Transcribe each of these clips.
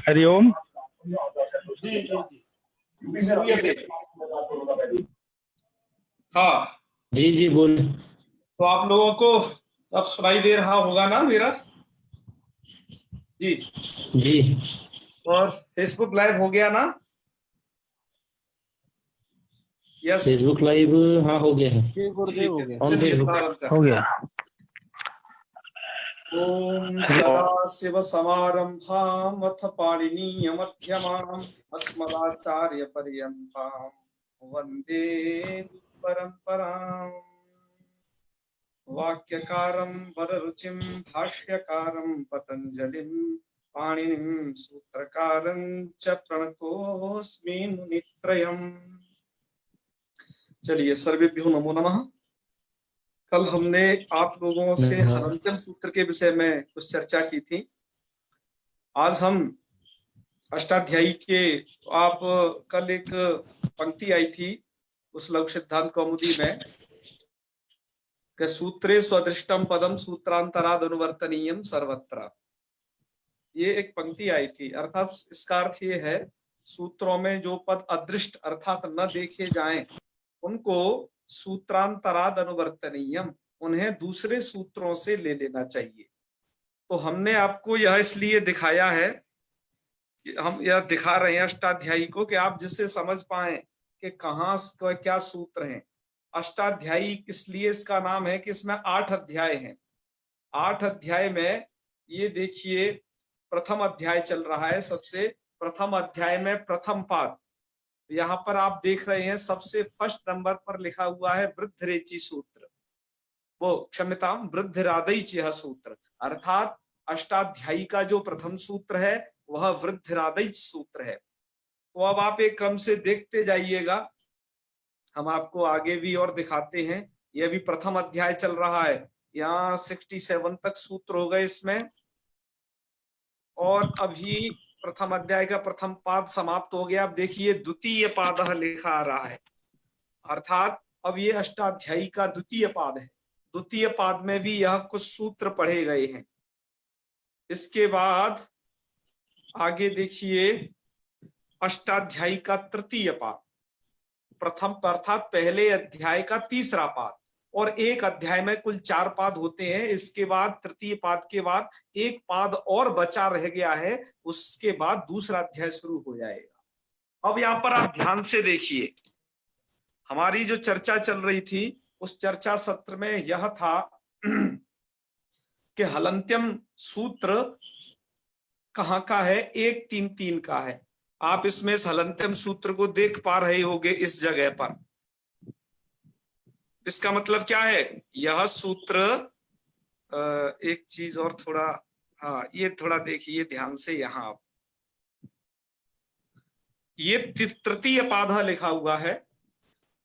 हरिओम। जी जी जी श्रूयते। हाँ जी जी बोल। तो आप लोगों को अब सुनाई दे रहा होगा ना मेरा? जी जी और फेसबुक लाइव हो गया ना? यस फेसबुक लाइव हाँ हो गया है। ठीक हो है, गया। ऑन चलिए फेसबुक प्रारंभ करते हो हैं। गया। ओम सदाशिव समारंभाम अथ पाणिनीय मध्यमाम अस्मदाचार्य पर्यंताम वंदे परंपराम। वाक्यकारं वररुचिं भाष्यकारं पतंजलिं पाणिनिं सूत्रकारं च प्रणतोऽस्मि मुनित्रयम्। चलिए सर्वेभ्यो नमो नमः। कल हमने आप लोगों से हलन्त्यम सूत्र के विषय में कुछ चर्चा की थी। आज हम अष्टाध्यायी के आप कल एक पंक्ति आई थी उस लघु सिद्धांत कौमुदी में कि सूत्रे स्वदृष्टम पदम सूत्रांतराद अनुवर्तनीयम सर्वत्र। ये एक पंक्ति आई थी, अर्थात इसका अर्थ ये है सूत्रों में जो पद अदृष्ट अर्थात न देखे जाएं उनको सूत्रांतराद अनुवर्तनीयम, उन्हें दूसरे सूत्रों से ले लेना चाहिए। तो हमने आपको यह इसलिए दिखाया है, हम यह दिखा रहे हैं अष्टाध्यायी को कि आप जिससे समझ पाए कि कहाँ क्या सूत्र हैं। अष्टाध्यायी इसलिए इसका नाम है कि इसमें 8 अध्याय हैं। 8 अध्याय में ये देखिए प्रथम अध्याय चल रहा है। सबसे प्रथम अध्याय में प्रथम पाद, यहाँ पर आप देख रहे हैं सबसे फर्स्ट नंबर पर लिखा हुआ है वृद्धरेचि सूत्र, वो क्षम्यताम वृद्धिरादैच सूत्र, अर्थात अष्टाध्यायी का जो प्रथम सूत्र है वह वृद्धिरादैच सूत्र है। तो अब आप एक क्रम से देखते जाइएगा, हम आपको आगे भी और दिखाते हैं। यह भी प्रथम अध्याय चल रहा है, यहाँ 67 तक सूत्र हो गए इसमें, और अभी प्रथम अध्याय का प्रथम पाद समाप्त हो गया। अब देखिए द्वितीय पाद लिखा आ रहा है, अर्थात अब ये अष्टाध्यायी का द्वितीय पाद है। द्वितीय पाद में भी यह कुछ सूत्र पढ़े गए हैं। इसके बाद आगे देखिए अष्टाध्यायी का तृतीय पाद, प्रथम अर्थात पहले अध्याय का तीसरा पाद, और एक अध्याय में कुल 4 पाद होते हैं। इसके बाद तृतीय पाद के बाद एक पाद और बचा रह गया है, उसके बाद दूसरा अध्याय शुरू हो जाएगा। अब यहाँ पर आप ध्यान से देखिए, हमारी जो चर्चा चल रही थी उस चर्चा सत्र में यह था कि हलन्त्यम सूत्र कहाँ का है, 1-3-3 का है। आप इसमें इस हलन्त्यम सूत्र को देख पा रहे होंगे इस जगह पर। इसका मतलब क्या है, यह सूत्र एक चीज और थोड़ा, हाँ ये थोड़ा देखिए ध्यान से, यहाँ ये तृतीय पाद लिखा हुआ है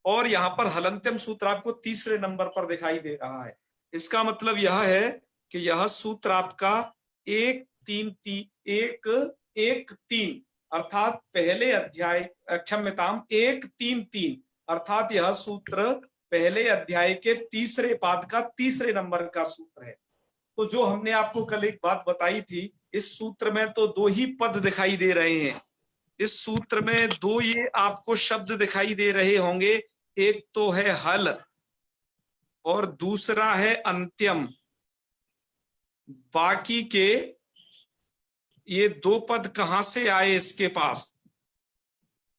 और यहाँ पर हलन्त्यम सूत्र आपको तीसरे नंबर पर दिखाई दे रहा है। इसका मतलब यह है कि यह सूत्र आपका 1-3-3 अर्थात पहले अध्याय, क्षम्यताम 1-3-3 अर्थात यह सूत्र पहले अध्याय के तीसरे पाद का तीसरे नंबर का सूत्र है। तो जो हमने आपको कल एक बात बताई थी, इस सूत्र में तो 2 ही पद दिखाई दे रहे हैं। इस सूत्र में 2 ये आपको शब्द दिखाई दे रहे होंगे, एक तो है हल और दूसरा है अंत्यम। बाकी के ये 2 पद कहां से आए इसके पास,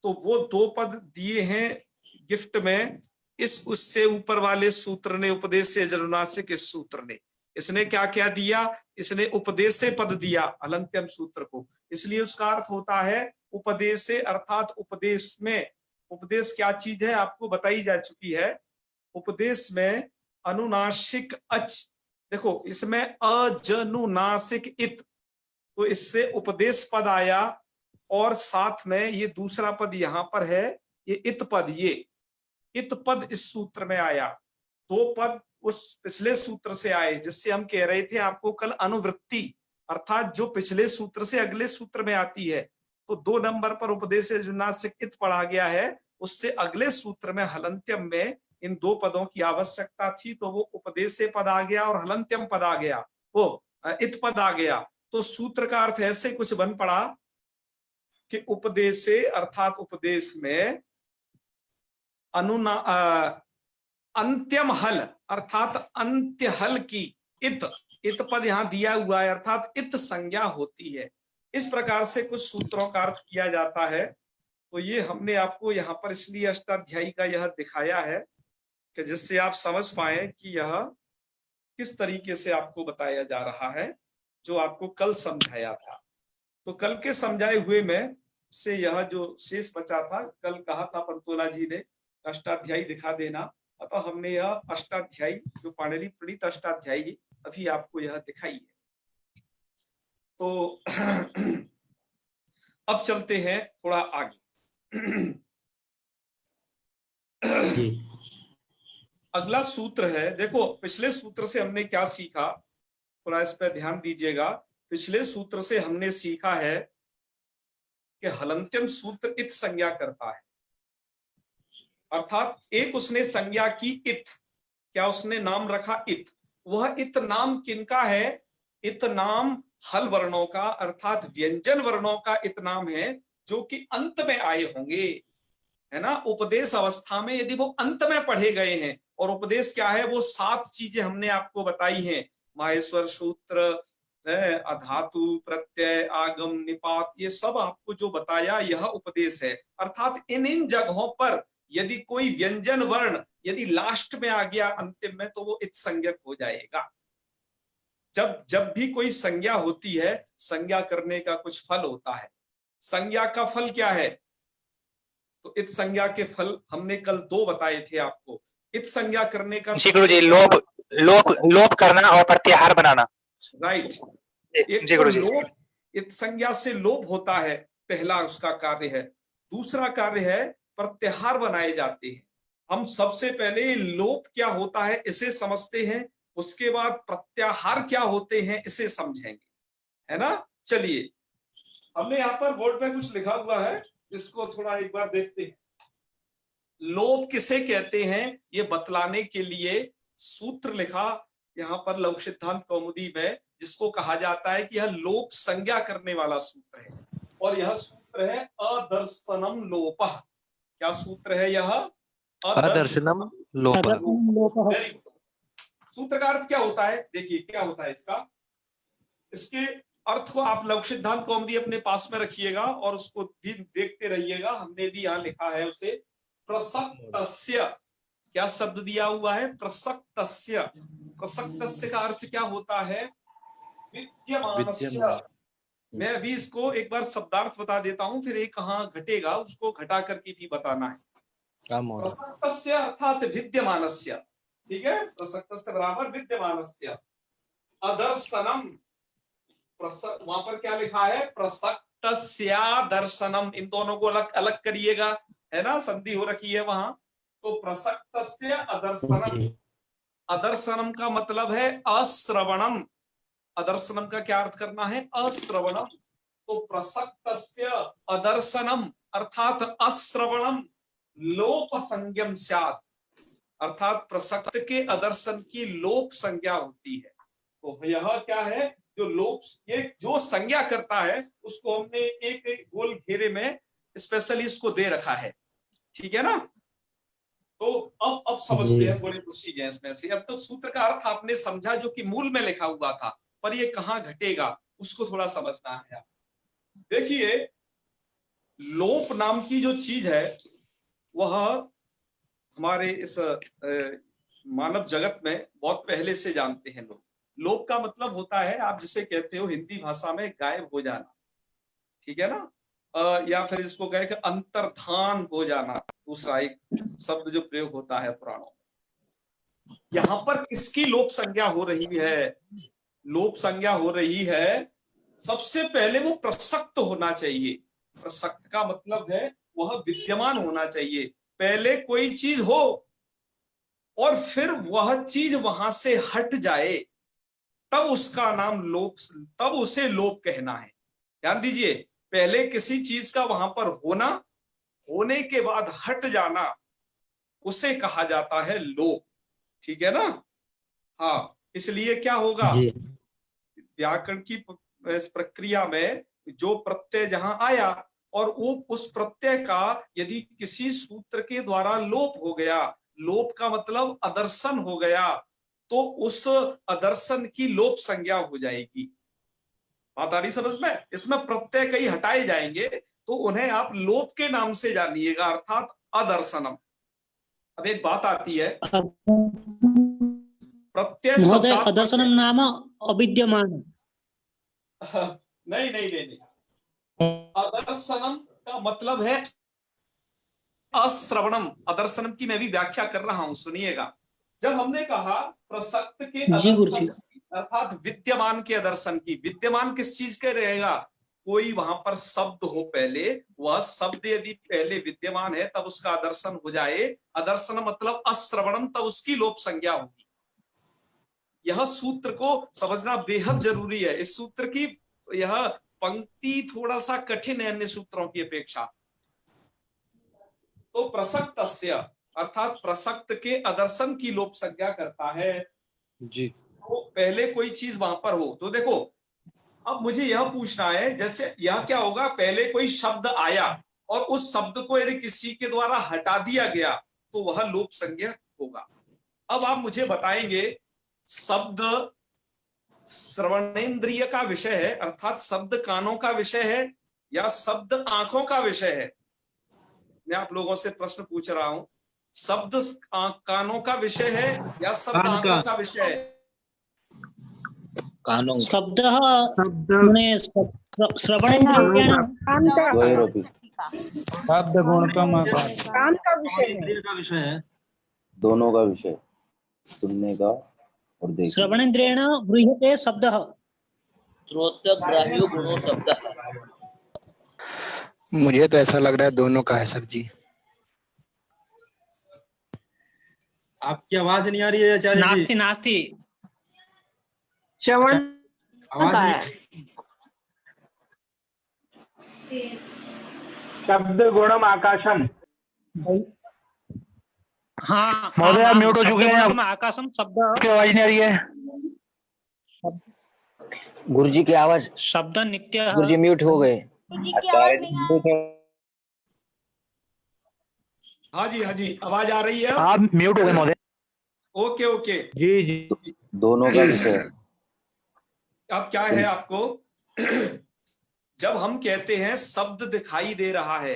तो वो 2 पद दिए हैं गिफ्ट में इस उससे ऊपर वाले सूत्र ने, उपदेश से जनुनासिक इस सूत्र ने। इसने क्या क्या दिया, इसने उपदेश से पद दिया हलन्त्यम सूत्र को, इसलिए उसका अर्थ होता है उपदेश से, अर्थात उपदेश में, उपदेश क्या चीज है आपको बताई जा चुकी है। उपदेश में अनुनासिक अच, देखो इसमें अजनुनासिक इत, तो इससे उपदेश पद आया और साथ में ये दूसरा पद यहाँ पर है, ये इत पद, ये इत पद इस सूत्र में आया। 2 पद उस पिछले सूत्र से आए जिससे हम कह रहे थे आपको कल, अनुवृत्ति अर्थात जो पिछले सूत्र से अगले सूत्र में आती है। तो 2 नंबर पर उपदेश से जुनासिक इत पढ़ा गया है, उससे अगले सूत्र में हलन्त्यम में इन 2 पदों की आवश्यकता थी, तो वो उपदेश से पद आ गया और हलन्त्यम पद आ गया, वो इत पद आ गया। तो सूत्र का अर्थ ऐसे कुछ बन पड़ा कि उपदेशे अर्थात उपदेश में अंत्यम हल अर्थात अंत्य हल की इत पद यहां दिया हुआ है, अर्थात इत संज्ञा होती है। इस प्रकार से कुछ सूत्रों का अर्थ किया जाता है। तो ये हमने आपको यहाँ पर इसलिए अष्टाध्यायी का यह दिखाया है कि जिससे आप समझ पाए कि यह किस तरीके से आपको बताया जा रहा है, जो आपको कल समझाया था। तो कल के समझाए हुए में से यह जो शेष बचा था, कल कहा था पंतोला जी ने अष्टाध्यायी दिखा देना, अतः हमने यह अष्टाध्यायी जो पाणिनि प्रणीत अष्टाध्यायी अभी आपको यह दिखाई है। तो अब चलते हैं थोड़ा आगे। जी अगला सूत्र है, देखो पिछले सूत्र से हमने क्या सीखा, थोड़ा इस पर ध्यान दीजिएगा। पिछले सूत्र से हमने सीखा है कि हलंत्यम सूत्र इत संज्ञा करता है, अर्थात एक उसने संज्ञा की इत, क्या उसने नाम रखा इत, वह इत नाम किनका है, इत नाम हल वर्णों का अर्थात व्यंजन वर्णों का इत नाम है, जो कि अंत में आए होंगे, है ना। उपदेश अवस्था में यदि वो अंत में पढ़े गए हैं, और उपदेश क्या है, वो 7 चीजें हमने आपको बताई हैं, माहेश्वर सूत्र, अधातु प्रत्यय आगम निपात, ये सब आपको जो बताया यह उपदेश है। अर्थात इन जगहों पर यदि कोई व्यंजन वर्ण यदि लास्ट में आ गया अंतिम में, तो वो इत संज्ञक हो जाएगा। जब भी कोई संज्ञा होती है, संज्ञा करने का कुछ फल होता है। संज्ञा का फल क्या है, तो इत संज्ञा के फल हमने कल 2 बताए थे आपको। इत संज्ञा करने का जी गुरु जी, लोप लोप लोप करना और प्रत्याहार बनाना। राइट। एक जी तो गुरु जी। लोप, इत संज्ञा से लोप होता है, पहला उसका कार्य है। दूसरा कार्य है प्रत्याहार बनाए जाते हैं। हम सबसे पहले लोप क्या होता है इसे समझते हैं, उसके बाद प्रत्याहार क्या होते हैं इसे समझेंगे, है ना। चलिए, हमने यहाँ पर बोर्ड पे कुछ लिखा हुआ है, इसको थोड़ा एक बार देखते हैं। लोप किसे कहते हैं ये बतलाने के लिए सूत्र लिखा यहाँ पर लौक सिद्धांत कौमुदी में, जिसको कहा जाता है कि यह लोप संज्ञा करने वाला सूत्र है, और यह सूत्र है अदर्शनम लोपः। क्या सूत्र है यह, अदर्शनम लोपः। Very good. सूत्र का अर्थ क्या होता है, देखिए क्या होता है इसका, इसके अर्थ को आप लौक सिद्धांत कौमुदी अपने पास में रखिएगा और उसको भी देखते रहिएगा। हमने भी यहाँ लिखा है उसे, प्रसक्तस्य, क्या शब्द दिया हुआ है, प्रसक्तस्य। प्रसक्तस्य का अर्थ क्या होता है, विद्यमानस्य। मैं अभी इसको एक बार शब्दार्थ बता देता हूं, फिर ये कहाँ घटेगा उसको घटा करके भी बताना है। प्रसक्तस्य अर्थात विद्यमानस्य, ठीक है, प्रसक्तस्य बराबर विद्यमानस्य। अदर्शनम, वहां पर क्या लिखा है, प्रसक्तस्या दर्शनम, इन दोनों को अलग अलग करिएगा, है ना, संधि हो रखी है वहां। तो प्रसक्तस्य अदर्शनम, अदर्शनम का मतलब है अश्रवणम। अदर्शनम का क्या अर्थ करना है, अश्रवणम। तो प्रसक्तस्य अदर्शनम अर्थात अश्रवणम लोप संज्ञम स्यात्, अर्थात प्रसक्त के अदर्शन की लोप संज्ञा होती है। तो यह क्या है, जो लोप, ये जो संज्ञा करता है उसको हमने एक गोल घेरे में स्पेशली इसको दे रखा है, ठीक है ना। तो अब समझते हैं थोड़ी कुछ चीजें इसमें से। अब तो सूत्र का अर्थ आपने समझा जो कि मूल में लिखा हुआ था, पर ये कहाँ घटेगा उसको थोड़ा समझना है। देखिए, लोप नाम की जो चीज है वह हमारे इस मानव जगत में बहुत पहले से जानते हैं लोग। लोप का मतलब होता है, आप जिसे कहते हो हिंदी भाषा में गायब हो जाना, ठीक है ना, या फिर इसको कहे कि अंतर्धान हो जाना, दूसरा एक शब्द जो प्रयोग होता है पुराणों में। यहाँ पर किसकी लोप संज्ञा हो रही है, लोप संज्ञा हो रही है, सबसे पहले वो प्रसक्त होना चाहिए। प्रसक्त का मतलब है वह विद्यमान होना चाहिए, पहले कोई चीज हो और फिर वह चीज वहां से हट जाए, तब उसका नाम लोप, तब उसे लोप कहना है। ध्यान दीजिए, पहले किसी चीज का वहां पर होना, होने के बाद हट जाना, उसे कहा जाता है लोप, ठीक है ना। हाँ, इसलिए क्या होगा, व्याकरण की इस प्रक्रिया में जो प्रत्यय जहां आया और वो उस प्रत्यय का यदि किसी सूत्र के द्वारा लोप हो गया, लोप का मतलब अदर्शन हो गया, तो उस अदर्शन की लोप संज्ञा हो जाएगी। बात आ रही समझ में? इसमें प्रत्यय कई हटाए जाएंगे तो उन्हें आप लोप के नाम से जानिएगा, अर्थात अदर्शनम। अब एक बात आती है, प्रत्यय महोदय, शब्दात्मक अदर्शनम नाम अविद्यमान। नहीं नहीं नहीं नहीं, अदर्शनम का मतलब है अश्रवणम। अदर्शनम की मैं भी व्याख्या कर रहा हूं, सुनिएगा। जब हमने कहा प्रसक्त के जी गुरुजी। अदर्शन अर्थात विद्यमान के अदर्शन की, विद्यमान किस चीज के रहेगा? कोई वहां पर शब्द हो पहले, वह शब्द यदि पहले विद्यमान है तब उसका अदर्शन हो जाए। अदर्शन मतलब अश्रवणम, तब उसकी लोप संज्ञा होगी। यह सूत्र को समझना बेहद जरूरी है। इस सूत्र की यह पंक्ति थोड़ा सा कठिन है अन्य सूत्रों की अपेक्षा। तो प्रसक्तस्य अर्थात प्रसक्त के अदर्शन की लोप संज्ञा करता है जी। तो पहले कोई चीज वहां पर हो। तो देखो, अब मुझे यह पूछना है, जैसे यह क्या होगा, पहले कोई शब्द आया और उस शब्द को यदि किसी के द्वारा हटा दिया गया तो वह लोप संज्ञा होगा। अब आप मुझे बताएंगे, शब्द श्रवणेन्द्रिय का विषय है, अर्थात शब्द कानों का विषय है, या शब्द आंखों का विषय है? मैं आप लोगों से प्रश्न पूछ रहा हूं, शब्द कानों का विषय है या शब्द आंखों का विषय है? शब्द श्रवणेन्द्रियेण शब्द गुण का काम का विषय है, दोनों का विषय, सुनने का और देखने। श्रवणेन्द्रियेण गृह्यते शब्दः, श्रोत्रग्राह्यो गुणो शब्दः। मुझे तो ऐसा लग रहा है दोनों का है सर जी। आपकी आवाज नहीं आ रही है आचार्य जी। नास्ति नास्ति, श्रवण आवाज का नहीं। है। शब्द गुणम आकाशम। हाँ महोदय, आप म्यूट हो चुके हैं। शब्द आकाशम शब्द, आपकी आवाज नहीं आ रही है। गुरुजी की आवाज, शब्द नित्य, गुरुजी म्यूट हो गए। हाँ जी हाँ जी, आवाज आ रही है। आप म्यूट हो गए महोदय। Okay okay. जी जी। दोनों का विषय। अब क्या है आपको, जब हम कहते हैं शब्द दिखाई दे रहा है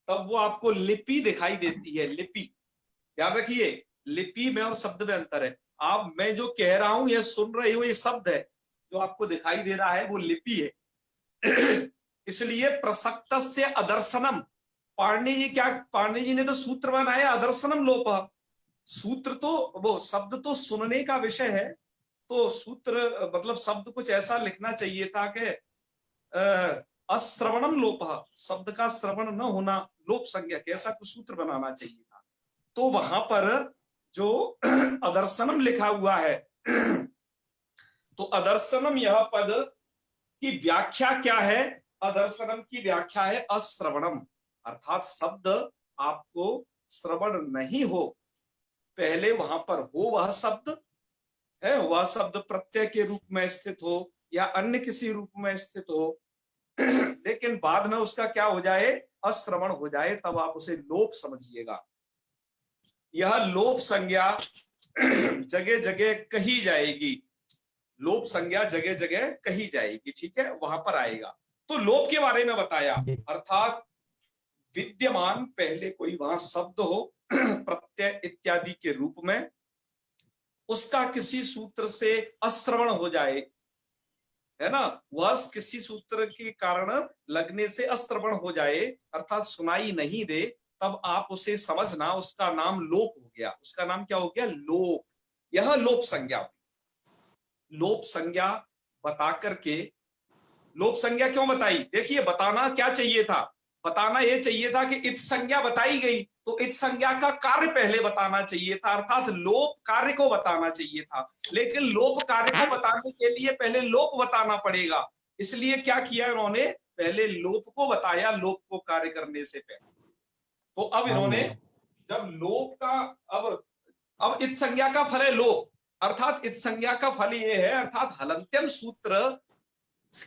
तब वो आपको लिपि दिखाई देती है। लिपि याद रखिए, लिपि में और शब्द में अंतर है। आप, मैं जो कह रहा हूं, ये सुन रहे हो, ये शब्द है। जो आपको दिखाई दे रहा है वो लिपि है। इसलिए प्रसक्तस्य अदर्शनम, पाणिनि जी ने तो सूत्र बनाया अदर्शनम लोप। सूत्र तो वो शब्द तो सुनने का विषय है, तो सूत्र मतलब शब्द कुछ ऐसा लिखना चाहिए था कि अश्रवणम लोप, शब्द का श्रवण न होना लोप संज्ञा, कैसा कुछ सूत्र बनाना चाहिए था। तो वहां पर जो अदर्शनम लिखा हुआ है, तो अदर्शनम यह पद की व्याख्या क्या है? अदर्शनम की व्याख्या है अश्रवणम, अर्थात शब्द आपको श्रवण नहीं हो, पहले वहां पर हो वह शब्द है, वह शब्द प्रत्यय के रूप में स्थित हो या अन्य किसी रूप में स्थित हो, लेकिन बाद में उसका क्या हो जाए, अश्रवण हो जाए, तब आप उसे लोप समझिएगा। यह लोप संज्ञा जगह जगह कही जाएगी, लोप संज्ञा जगह जगह कही जाएगी, ठीक है, वहां पर आएगा। तो लोप के बारे में बताया, अर्थात विद्यमान पहले कोई वहां शब्द हो प्रत्यय इत्यादि के रूप में, उसका किसी सूत्र से अश्रवण हो जाए, है ना, वह किसी सूत्र के कारण लगने से अश्रवण हो जाए, अर्थात सुनाई नहीं दे, तब आप उसे समझना उसका नाम लोप हो गया। उसका नाम क्या हो गया? लोप। यह लोप संज्ञा। लोप संज्ञा बता करके, लोप संज्ञा क्यों बताई? देखिए, बताना क्या चाहिए था? बताना यह चाहिए था कि इत संज्ञा बताई गई तो इत संज्ञा का कार्य पहले बताना चाहिए था, अर्थात लोप कार्य को बताना चाहिए था। लेकिन लोप कार्य को बताने के लिए पहले लोप बताना पड़ेगा, इसलिए क्या किया इन्होंने? पहले लोप को बताया, लोप को कार्य करने से पहले। तो अब इन्होंने जब लोप का, अब इत संज्ञा का फल है लोप, अर्थात इत संज्ञा का फल ये है, अर्थात हलंत्यम सूत्र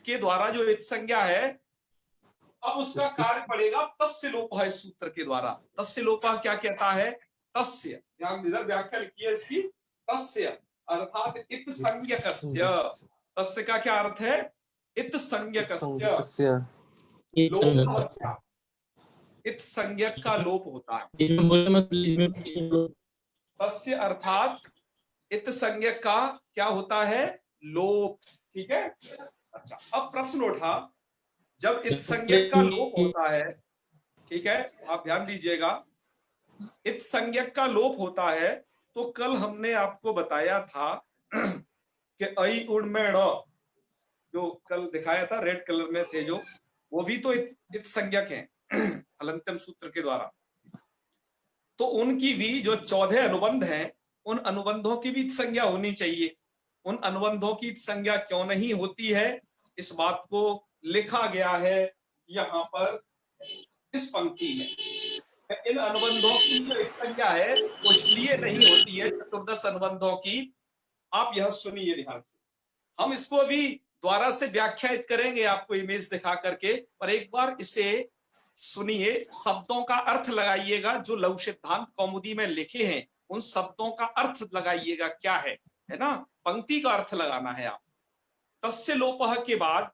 के द्वारा जो इत संज्ञा है, अब उसका कार्य पड़ेगा तस्य लोपः इस सूत्र के द्वारा। तस्य लोपः क्या कहता है? तस्य, ध्यान इधर व्याख्या लिखी है इसकी, तस्य अर्थात इत संज्ञकस्य। तस्य का क्या अर्थ है? इत संज्ञकस्य लोपः स्यात्। इत संज्ञक का लोप होता है। तस्य अर्थात इत संज्ञक का क्या होता है? लोप। ठीक है। अच्छा, अब प्रश्न उठा, जब इत संज्ञक का लोप होता है, ठीक है, आप ध्यान दीजिएगा, इत संज्ञक का लोप होता है, तो कल हमने आपको बताया था कि ऐ उड़ में ण, जो कल दिखाया था रेड कलर में थे जो, वो भी तो इत संज्ञक हैं हलंत्यम सूत्र के द्वारा। तो उनकी भी जो 14 अनुबंध हैं, उन अनुबंधों की भी संज्ञा होनी चाहिए। उन अनुबंधों की संज्ञा क्यों नहीं होती है, इस बात को लिखा गया है यहाँ पर इस पंक्ति में। इन अनुबंधों की जो संज्ञा है वो इसलिए नहीं होती है, चतुर्दश अनुबंधों की। आप यह सुनिए ध्यान से, हम इसको भी द्वारा से व्याख्यायित करेंगे आपको इमेज दिखा करके, पर एक बार इसे सुनिए, शब्दों का अर्थ लगाइएगा। जो लघु सिद्धांत कौमुदी में लिखे हैं उन शब्दों का अर्थ लगाइएगा, क्या है ना, पंक्ति का अर्थ लगाना है आप। तस्य लोपः के बाद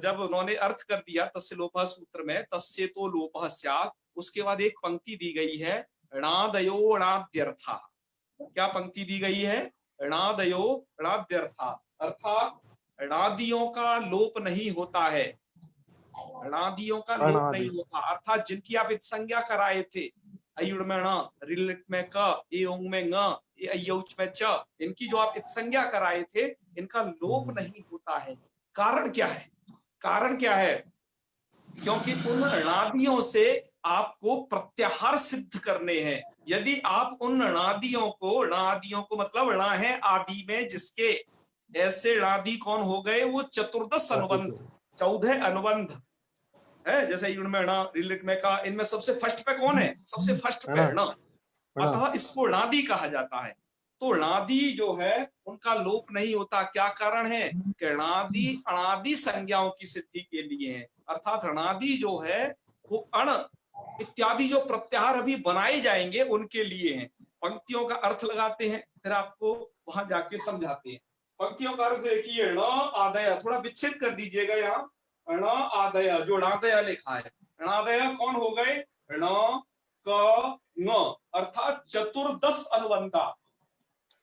जब उन्होंने अर्थ कर दिया तस्य लोपः सूत्र में, तस्य तो लोपः स्यात्, उसके बाद एक पंक्ति दी गई है णादयो णाद्यर्था। क्या पंक्ति दी गई है? णादयो णाद्यर्था, अर्थात णादियों का लोप नहीं होता है। णादियों का लोप नहीं होता, अर्थात जिनकी आप इत संज्ञा कराए थे, अयुड़ में ण, रिलिट में क, ए ओंग में ङ, ए अयौच में च, इनकी जो आप इत संज्ञा कराए थे, इनका लोप नहीं होता है। कारण क्या है? कारण क्या है? क्योंकि उन णादियों से आपको प्रत्याहार सिद्ध करने हैं। यदि आप उन णादियों को मतलब ण है आदि में जिसके, ऐसे णादि कौन हो गए? वो चतुर्दश अनुबंध, 14 अनुबंध है, जैसे युण में ण, रिलेट में का, इनमें सबसे फर्स्ट पे कौन है? सबसे फर्स्ट पे ण, अतः इसको णादि कहा जाता है। तो णादि जो है उनका लोप नहीं होता। क्या कारण है? कि णादि अणादि संज्ञाओं की सिद्धि के लिए है, अर्थात णादि जो है वो अण इत्यादि जो प्रत्याहार अभी बनाए जाएंगे उनके लिए हैं। पंक्तियों का अर्थ लगाते हैं, फिर आपको वहां जाके समझाते हैं। पंक्तियों का अर्थ देखिए, ण आदय, थोड़ा विच्छेद कर दीजिएगा यहाँ, ण आदय, जो णादय लिखा है, णादय कौन हो गए? ण क ङ, अर्थात चतुर्दश अनुबंधा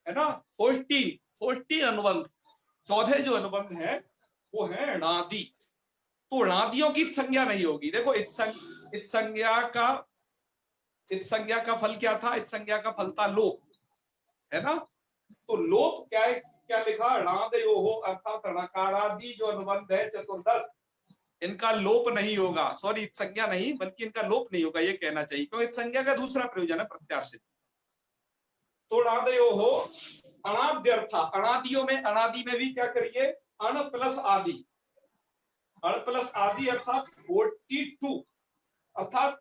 है ना, 14 अनुबंध, 14 जो अनुबंध है वो है णादि। तो णादियों की संज्ञा नहीं होगी। देखो इत संज्ञा का फल क्या था? इत संज्ञा का फल था लोप, है ना। तो लोप क्या है? क्या लिखा? णादयोः, अर्थात णकारादि जो अनुबंध है चतुर्दश, इनका लोप नहीं होगा। सॉरी, इत संज्ञा नहीं बल्कि इनका लोप नहीं होगा, ये कहना चाहिए, क्योंकि इत संज्ञा का दूसरा प्रयोजन है प्रत्याहार सिद्ध। तो णादयोः अणाद्यर्था, अणादियों में, अणादि में भी क्या करिए? अण प्लस आदि, अण प्लस आदि अर्थात 42, अर्थात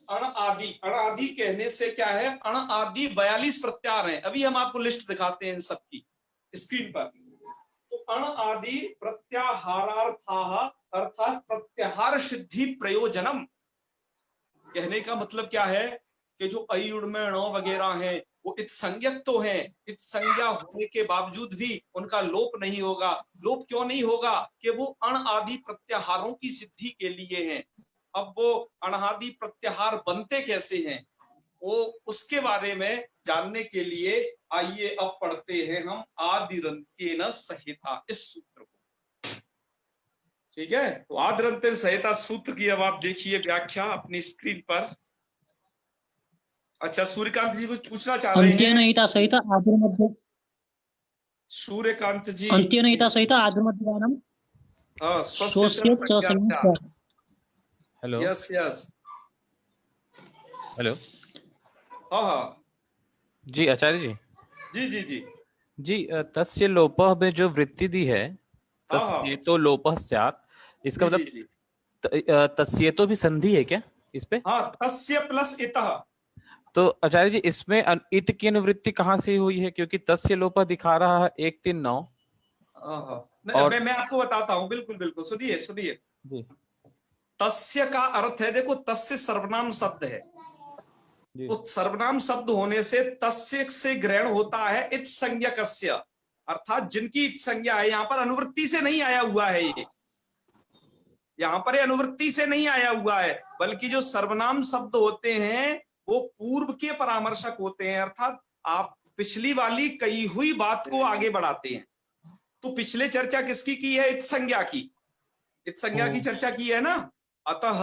अण आदि। अण आदि कहने से क्या है? अण आदि 42 प्रत्याहार हैं। अभी हम आपको लिस्ट दिखाते हैं इन सबकी स्क्रीन पर। तो अण आदि प्रत्याहारार्थाः, अर्थात प्रत्याहार सिद्धि प्रयोजनम। कहने का मतलब क्या है कि जो अयुड़ में ण वगैरह हैं वो इत संज्ञक तो हैं, इत संज्ञा होने के बावजूद भी उनका लोप नहीं होगा। लोप क्यों नहीं होगा? कि वो अण आदि प्रत्याहारों की सिद्धि के लिए हैं। अब वो अणादि प्रत्याहार बनते कैसे हैं, वो उसके बारे में जानने के लिए आइए अब पढ़ते हैं हम आदिरंत्येन संहिता, इस सूत्र को। ठीक है, तो आदिरंत्येन संहिता सूत्र की अब आप देखिए व्याख्या अपनी स्क्रीन पर। अच्छा, सूर्यकांत जी कुछ पूछना चाह रहे हैं? अन्त्येनहिता सहित आदिर्मध्ये, सूर्यकांत जी, अन्त्येनहिता सहित आदिर्मध्यगानम स्वस्य च संज्ञा। हेलो, यस यस, हेलो, हाँ जी आचार्य जी, जी जी जी जी तस्य लोपः में जो वृत्ति दी है, तस्य तो लोपः स्यात्, इसका जी, मतलब जी। तस्य तो भी संधि है क्या इस पे? हाँ, तस्य प्लस इतः। तो आचार्य जी इसमें इत की अनुवृत्ति कहाँ से हुई है? क्योंकि तस्य लोपः दिखा रहा है 139। और मैं आपको बताता हूँ, बिल्कुल बिल्कुल, सुनिए सुनिए। जी, तस्य का अर्थ है, देखो तस्य सर्वनाम शब्द है, तो सर्वनाम शब्द होने से तस्य से ग्रहण होता है इत संज्ञकस्य, अर्थात जिनकी इत संज्ञा है। यहाँ पर अनुवृत्ति से नहीं आया हुआ है, ये यहाँ पर अनुवृत्ति से नहीं आया हुआ है, बल्कि जो सर्वनाम शब्द होते हैं वो पूर्व के परामर्शक होते हैं, अर्थात आप पिछली वाली कही हुई बात को आगे बढ़ाते हैं। तो पिछले चर्चा किसकी की है? इत संज्ञा की, इत संज्ञा की चर्चा की है ना। अतः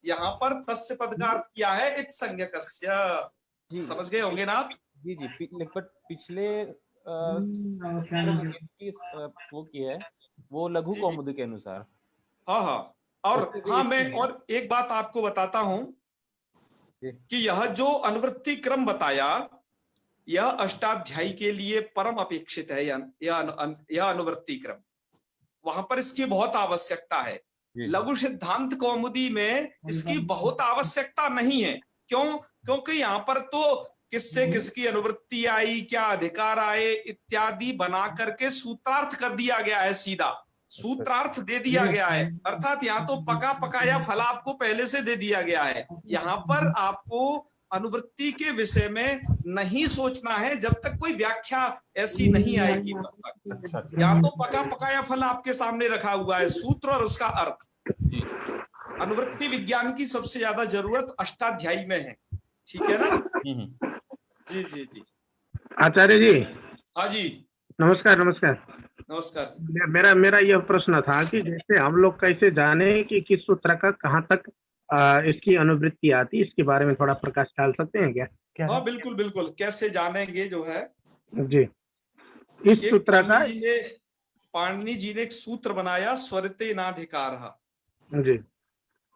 यहाँ पर तस्य पद का अर्थ किया है इत संज्ञकस्य। समझ गए होंगे ना आप? जी जी, बट पिछले वो की है वो लघु कौमुदी के अनुसार। हाँ हाँ, और हाँ मैं और एक बात आपको बताता हूं कि यह जो अनुवृत्ति क्रम बताया यह अष्टाध्यायी के लिए परम अपेक्षित है। यह अनुवृत्ति क्रम वहां पर इसकी बहुत आवश्यकता है। लघु सिद्धांत कौमुदी में इसकी बहुत आवश्यकता नहीं है। क्यों? क्योंकि यहाँ पर तो किससे किसकी अनुवृत्ति आई, क्या अधिकार आए इत्यादि बना करके सूत्रार्थ कर दिया गया है, सीधा सूत्रार्थ दे दिया गया है। अर्थात यहाँ तो पका पकाया फल आपको पहले से दे दिया गया है। यहाँ पर आपको अनुवृत्ति के विषय में नहीं सोचना है जब तक कोई व्याख्या ऐसी नहीं आएगी तब तक। यहाँ तो पका पकाया फल आपके सामने रखा हुआ है, सूत्र और उसका अर्थ। अनुवृत्ति विज्ञान की सबसे ज्यादा जरूरत अष्टाध्यायी में है, ठीक है ना? जी जी जी। आचार्य जी। हाँ जी, नमस्कार। नमस्कार नमस्कार। मेरा यह प्रश्न था कि जैसे हम लोग कैसे जाने कि किस सूत्र का कहाँ तक इसकी अनुवृत्ति आती, इसके बारे में थोड़ा प्रकाश डाल सकते हैं क्या? हाँ बिल्कुल बिल्कुल, कैसे जानेंगे जो है जी। इस सूत्र का पाणिनि जी ने एक सूत्र बनाया, स्वरिते नाधिकार। जी।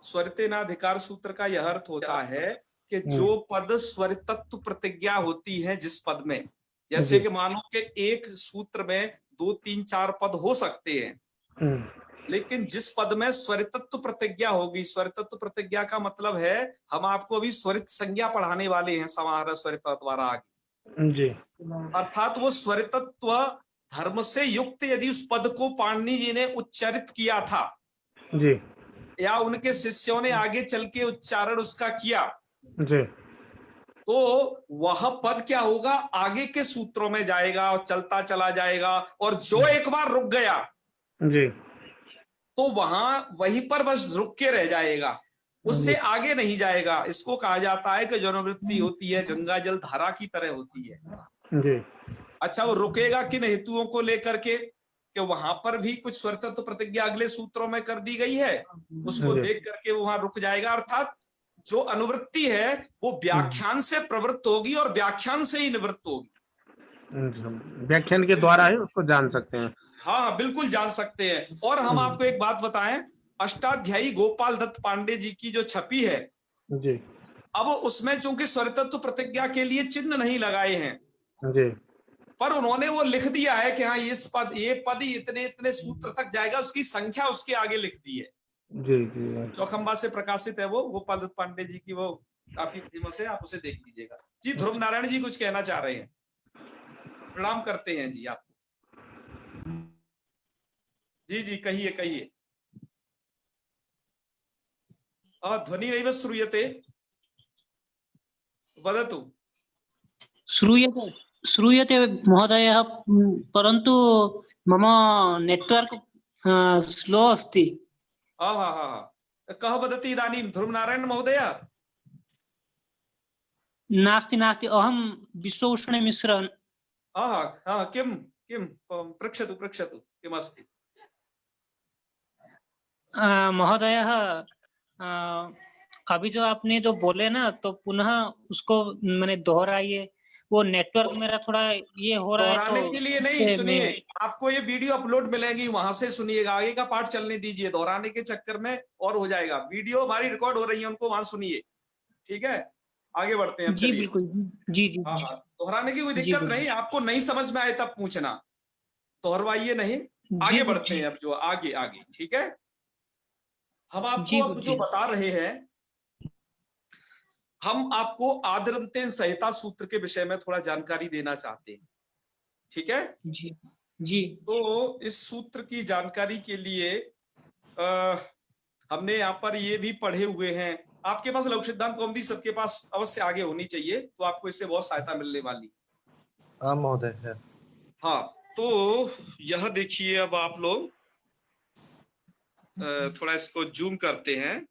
स्वरिते नाधिकार सूत्र का यह अर्थ होता है कि जो पद स्वरितत्व प्रतिज्ञा होती है जिस पद में, जैसे कि मानो कि एक सूत्र में 2, 3, 4 पद हो सकते हैं, लेकिन जिस पद में स्वरितत्व प्रतिज्ञा होगी, स्वरितत्व प्रतिज्ञा का मतलब है, हम आपको अभी स्वरित संज्ञा पढ़ाने वाले हैं समाहार स्वरितत्व आगे जी। अर्थात वो स्वरितत्व धर्म से युक्त यदि उस पद को पाणिनि जी ने उच्चारित किया था जी, या उनके शिष्यों ने आगे चल के उच्चारण उसका किया जी, तो वह पद क्या होगा, आगे के सूत्रों में जाएगा और चलता चला जाएगा। और जो एक बार रुक गया जी, तो वहां वहीं पर बस रुक के रह जाएगा, उससे आगे नहीं जाएगा। इसको कहा जाता है कि जो अनुवृत्ति होती है गंगा जल धारा की तरह होती है। जी। अच्छा, वो रुकेगा किन हेतुओं को लेकर के, कि वहां पर भी कुछ स्वरितत्व प्रतिज्ञा अगले सूत्रों में कर दी गई है, उसको देख करके वो वहां रुक जाएगा। अर्थात जो अनुवृत्ति है वो व्याख्यान से प्रवृत्त होगी और व्याख्यान से ही निवृत्त होगी। व्याख्यान के द्वारा ही उसको जान सकते हैं। हाँ बिल्कुल जान सकते हैं। और हम आपको एक बात बताएं, अष्टाध्यायी गोपाल दत्त पांडे जी की जो छपी है जी, अब उसमें चूंकि स्वरितत्व प्रतिज्ञा के लिए चिन्ह नहीं लगाए हैं जी, पर उन्होंने वो लिख दिया है कि हाँ ये पद इतने इतने सूत्र तक जाएगा, उसकी संख्या उसके आगे लिख दी है। जी, जी। चौखंबा से प्रकाशित है वो गोपाल दत्त पांडे जी की, वो काफी फेमस है, आप उसे देख लीजिएगा। जी ध्रुव नारायण जी कुछ कहना चाह रहे हैं, प्रणाम करते हैं जी आप। जी जी कहिए कहिए। ध्वनि नैव श्रूयते, वदतु। श्रूयते महोदय, परन्तु मम नेटवर्क स्लो अस्ति। कः वदति इदानीं, ध्रुव नारायण महोदय? नास्ति नास्ति, अहं विश्वभूषण मिश्र। किं किं पृच्छतु पृच्छतु, किमस्ति? महोदय, अभी जो आपने जो बोले ना, तो पुनः उसको मैंने दोहराइए। वो नेटवर्क मेरा थोड़ा ये हो रहा है, दोहराने के लिए नहीं, सुनिए, आपको ये वीडियो अपलोड मिलेगी, वहां से सुनिएगा, आगे का पाठ चलने दीजिए। दोहराने के चक्कर में और हो जाएगा। वीडियो हमारी रिकॉर्ड हो रही है, उनको वहां सुनिए, ठीक है? आगे बढ़ते हैं। जी बिल्कुल, जी जी। दोहराने की कोई दिक्कत नहीं, आपको नहीं समझ में आए तब पूछना, दोहरवाइए नहीं। आगे बढ़ते हैं अब जो आगे, ठीक है? हम आपको अब जो बता रहे हैं, हम आपको आदरंतेन संहिता सूत्र के विषय में थोड़ा जानकारी देना चाहते हैं, ठीक है? जी जी। तो इस सूत्र की जानकारी के लिए हमने यहाँ पर ये भी पढ़े हुए हैं। आपके पास लघु सिद्धांत कौमुदी सबके पास अवश्य आगे होनी चाहिए, तो आपको इससे बहुत सहायता मिलने वाली। हाँ महोदय। हाँ, तो यह देखिए, अब आप लोग थोड़ा इसको जूम करते हैं।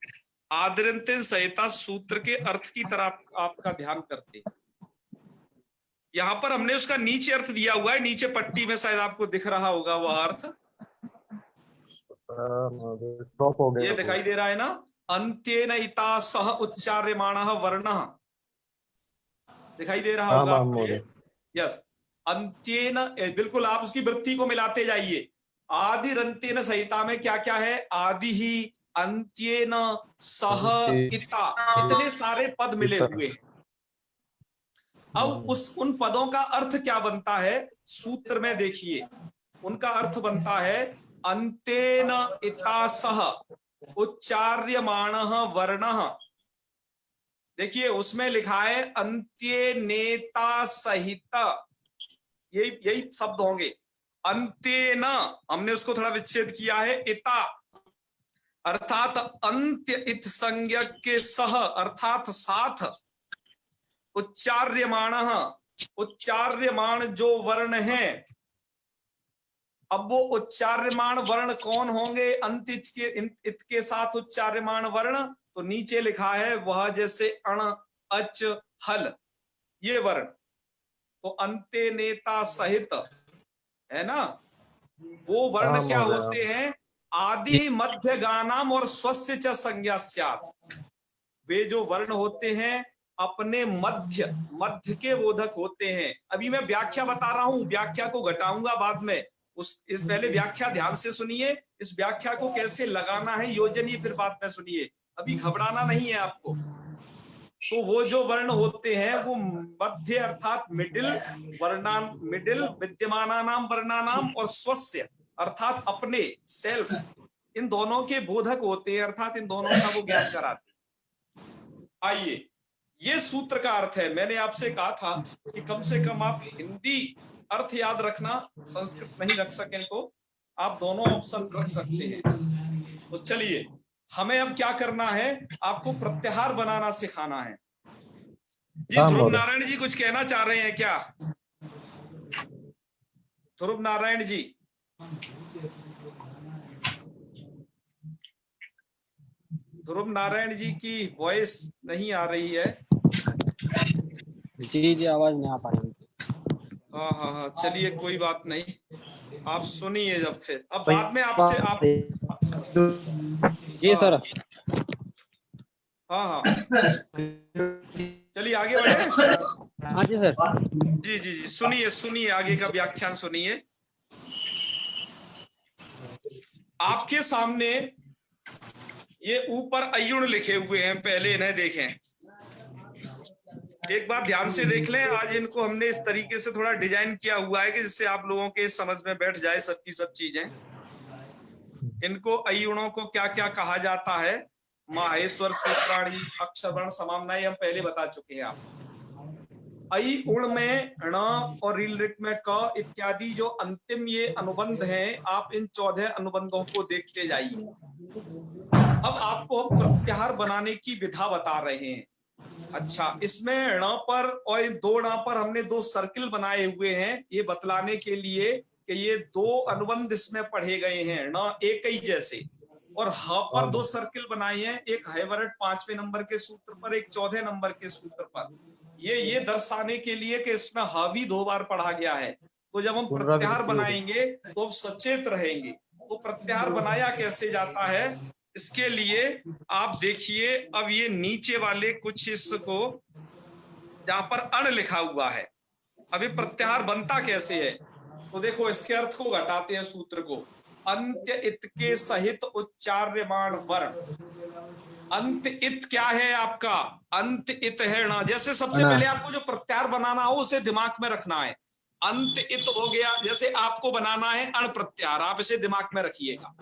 आदरंत्यन संहिता सूत्र के अर्थ की तरफ आपका ध्यान करते हैं। यहाँ पर हमने उसका नीचे अर्थ दिया हुआ है, नीचे पट्टी में शायद आपको दिख रहा होगा वह अर्थ, ये दिखाई दे रहा है ना, अंत्येन इता सह उच्चार्यमाणः वर्णः, दिखाई दे रहा होगा आपको? यस, अंत्येन, बिल्कुल आप उसकी वृत्ति को मिलाते जाइए। आदिरंत्येन संहिता में क्या क्या है? आदि ही, अंत्येन, सह, इता, इतने सारे पद मिले हुए हैं। अब उन पदों का अर्थ क्या बनता है सूत्र में? देखिए, उनका अर्थ बनता है अंतेन इता सह उच्चार्यमाणः वर्णः। देखिए उसमें लिखा है अंत्ये नेता सहित, यही शब्द होंगे। अंत्येन, हमने उसको थोड़ा विच्छेद किया है, इता अर्थात अंत्य, इत संज्ञक के सह अर्थात साथ, उच्चार्यमाणः, उच्चार्यमाण जो वर्ण है। अब वो उच्चार्यमाण वर्ण कौन होंगे? अंत इत के साथ उच्चार्यमाण वर्ण, तो नीचे लिखा है वह, जैसे अण, अच, हल, ये वर्ण। तो अंत्य नेता सहित है ना, वो वर्ण क्या होते हैं? आदि मध्य गानाम और स्वस्य च संज्ञा स्यात्। वे जो वर्ण होते हैं अपने मध्य के बोधक होते हैं। अभी मैं व्याख्या बता रहा हूं, व्याख्या को घटाऊंगा बाद में। इस पहले व्याख्या ध्यान से सुनिए, इस व्याख्या को कैसे लगाना है योजनीय, फिर बाद में सुनिए, अभी घबराना नहीं है आपको। तो वो जो वर्ण होते हैं वो मध्य अर्थात मिडिल वर्णान, मिडिल विद्यमानानाम वर्णानाम और स्वस्य अर्थात अपने, सेल्फ, इन दोनों के बोधक होते हैं, अर्थात इन दोनों का वो ज्ञान कराते हैं। आइए, ये सूत्र का अर्थ है। मैंने आपसे कहा था कि कम से कम आप हिंदी अर्थ याद रखना, संस्कृत नहीं रख सकें तो आप दोनों ऑप्शन रख सकते हैं। तो चलिए, हमें अब क्या करना है? आपको प्रत्याहार बनाना सिखाना है। जी ध्रुव नारायण जी कुछ कहना चाह रहे हैं क्या? ध्रुव नारायण जी, ध्रुव नारायण जी की वॉइस नहीं आ रही है। जी आवाज नहीं आ पा रही। हाँ, चलिए कोई बात नहीं, आप सुनिए जब फिर। अब बाद में आपसे आप जी सर। हाँ, चलिए आगे बढ़े। हाँ जी सर। जी, सुनिए आगे का व्याख्यान सुनिए। आपके सामने ये ऊपर अयुण लिखे हुए हैं, पहले इन्हें देखें, एक बार ध्यान से देख लें। आज इनको हमने इस तरीके से थोड़ा डिजाइन किया हुआ है कि जिससे आप लोगों के समझ में बैठ जाए सबकी सब चीजें। इनको अयुणों को क्या क्या कहा जाता है? माहेश्वर, सूत्राणी, अक्षर वर्ण, समाम्नायी, हम पहले बता चुके हैं आप। अई उण में ण और रील रिट में क इत्यादि जो अंतिम ये अनुबंध हैं, आप इन 14 अनुबंधों को देखते जाइए। अब आपको हम प्रत्याहार बनाने की विधा बता रहे हैं। अच्छा, इसमें ण पर और इन दो ण पर हमने दो सर्किल बनाए हुए हैं, ये बतलाने के लिए कि ये दो अनुबंध इसमें पढ़े गए हैं, ण एक ही जैसे। और ह पर दो सर्किल बनाए हैं, एक हैवरट 5वें नंबर के सूत्र पर, एक 14 नंबर के सूत्र पर। ये दर्शाने के लिए कि इसमें ह भी 2 बार पढ़ा गया है। तो जब हम प्रत्याहार बनाएंगे तो अब सचेत रहेंगे। तो प्रत्याहार बनाया कैसे जाता है, इसके लिए आप देखिए। अब ये नीचे वाले कुछ इसको जहां पर अण लिखा हुआ है, अभी प्रत्याहार बनता कैसे है? तो देखो, इसके अर्थ को घटाते हैं सूत्र को। अंत्य इत के सहित उच्चार्यमाण वर्ण। अंत इत क्या है आपका? अंत इत है ना। जैसे सबसे पहले आपको जो प्रत्याहार बनाना हो उसे दिमाग में रखना है। अंत इत हो गया, जैसे आपको बनाना है अण प्रत्याहार, आप इसे दिमाग में रखिएगा।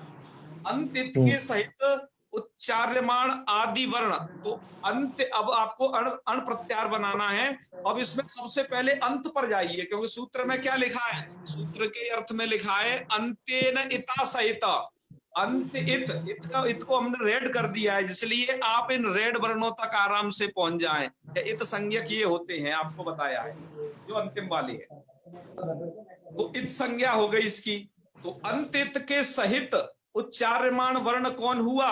अंत इत के सहित उच्चार्यमाण आदि वर्ण, तो अंत, अब आपको अण प्रत्याहार बनाना है। अब इसमें सबसे पहले अंत पर जाइए, क्योंकि सूत्र में क्या लिखा है? सूत्र के अर्थ में लिखा है अंत्येन इता सहित। अंत इत को हमने रेड कर दिया है, इसलिए आप इन रेड वर्णों तक आराम से पहुंच जाएं। इत संज्ञक ये होते हैं, आपको बताया है, जो अंतिम वाले हैं। तो इत संज्ञा हो गई इसकी। तो अंतित के सहित उच्चार्यमाण वर्ण कौन हुआ?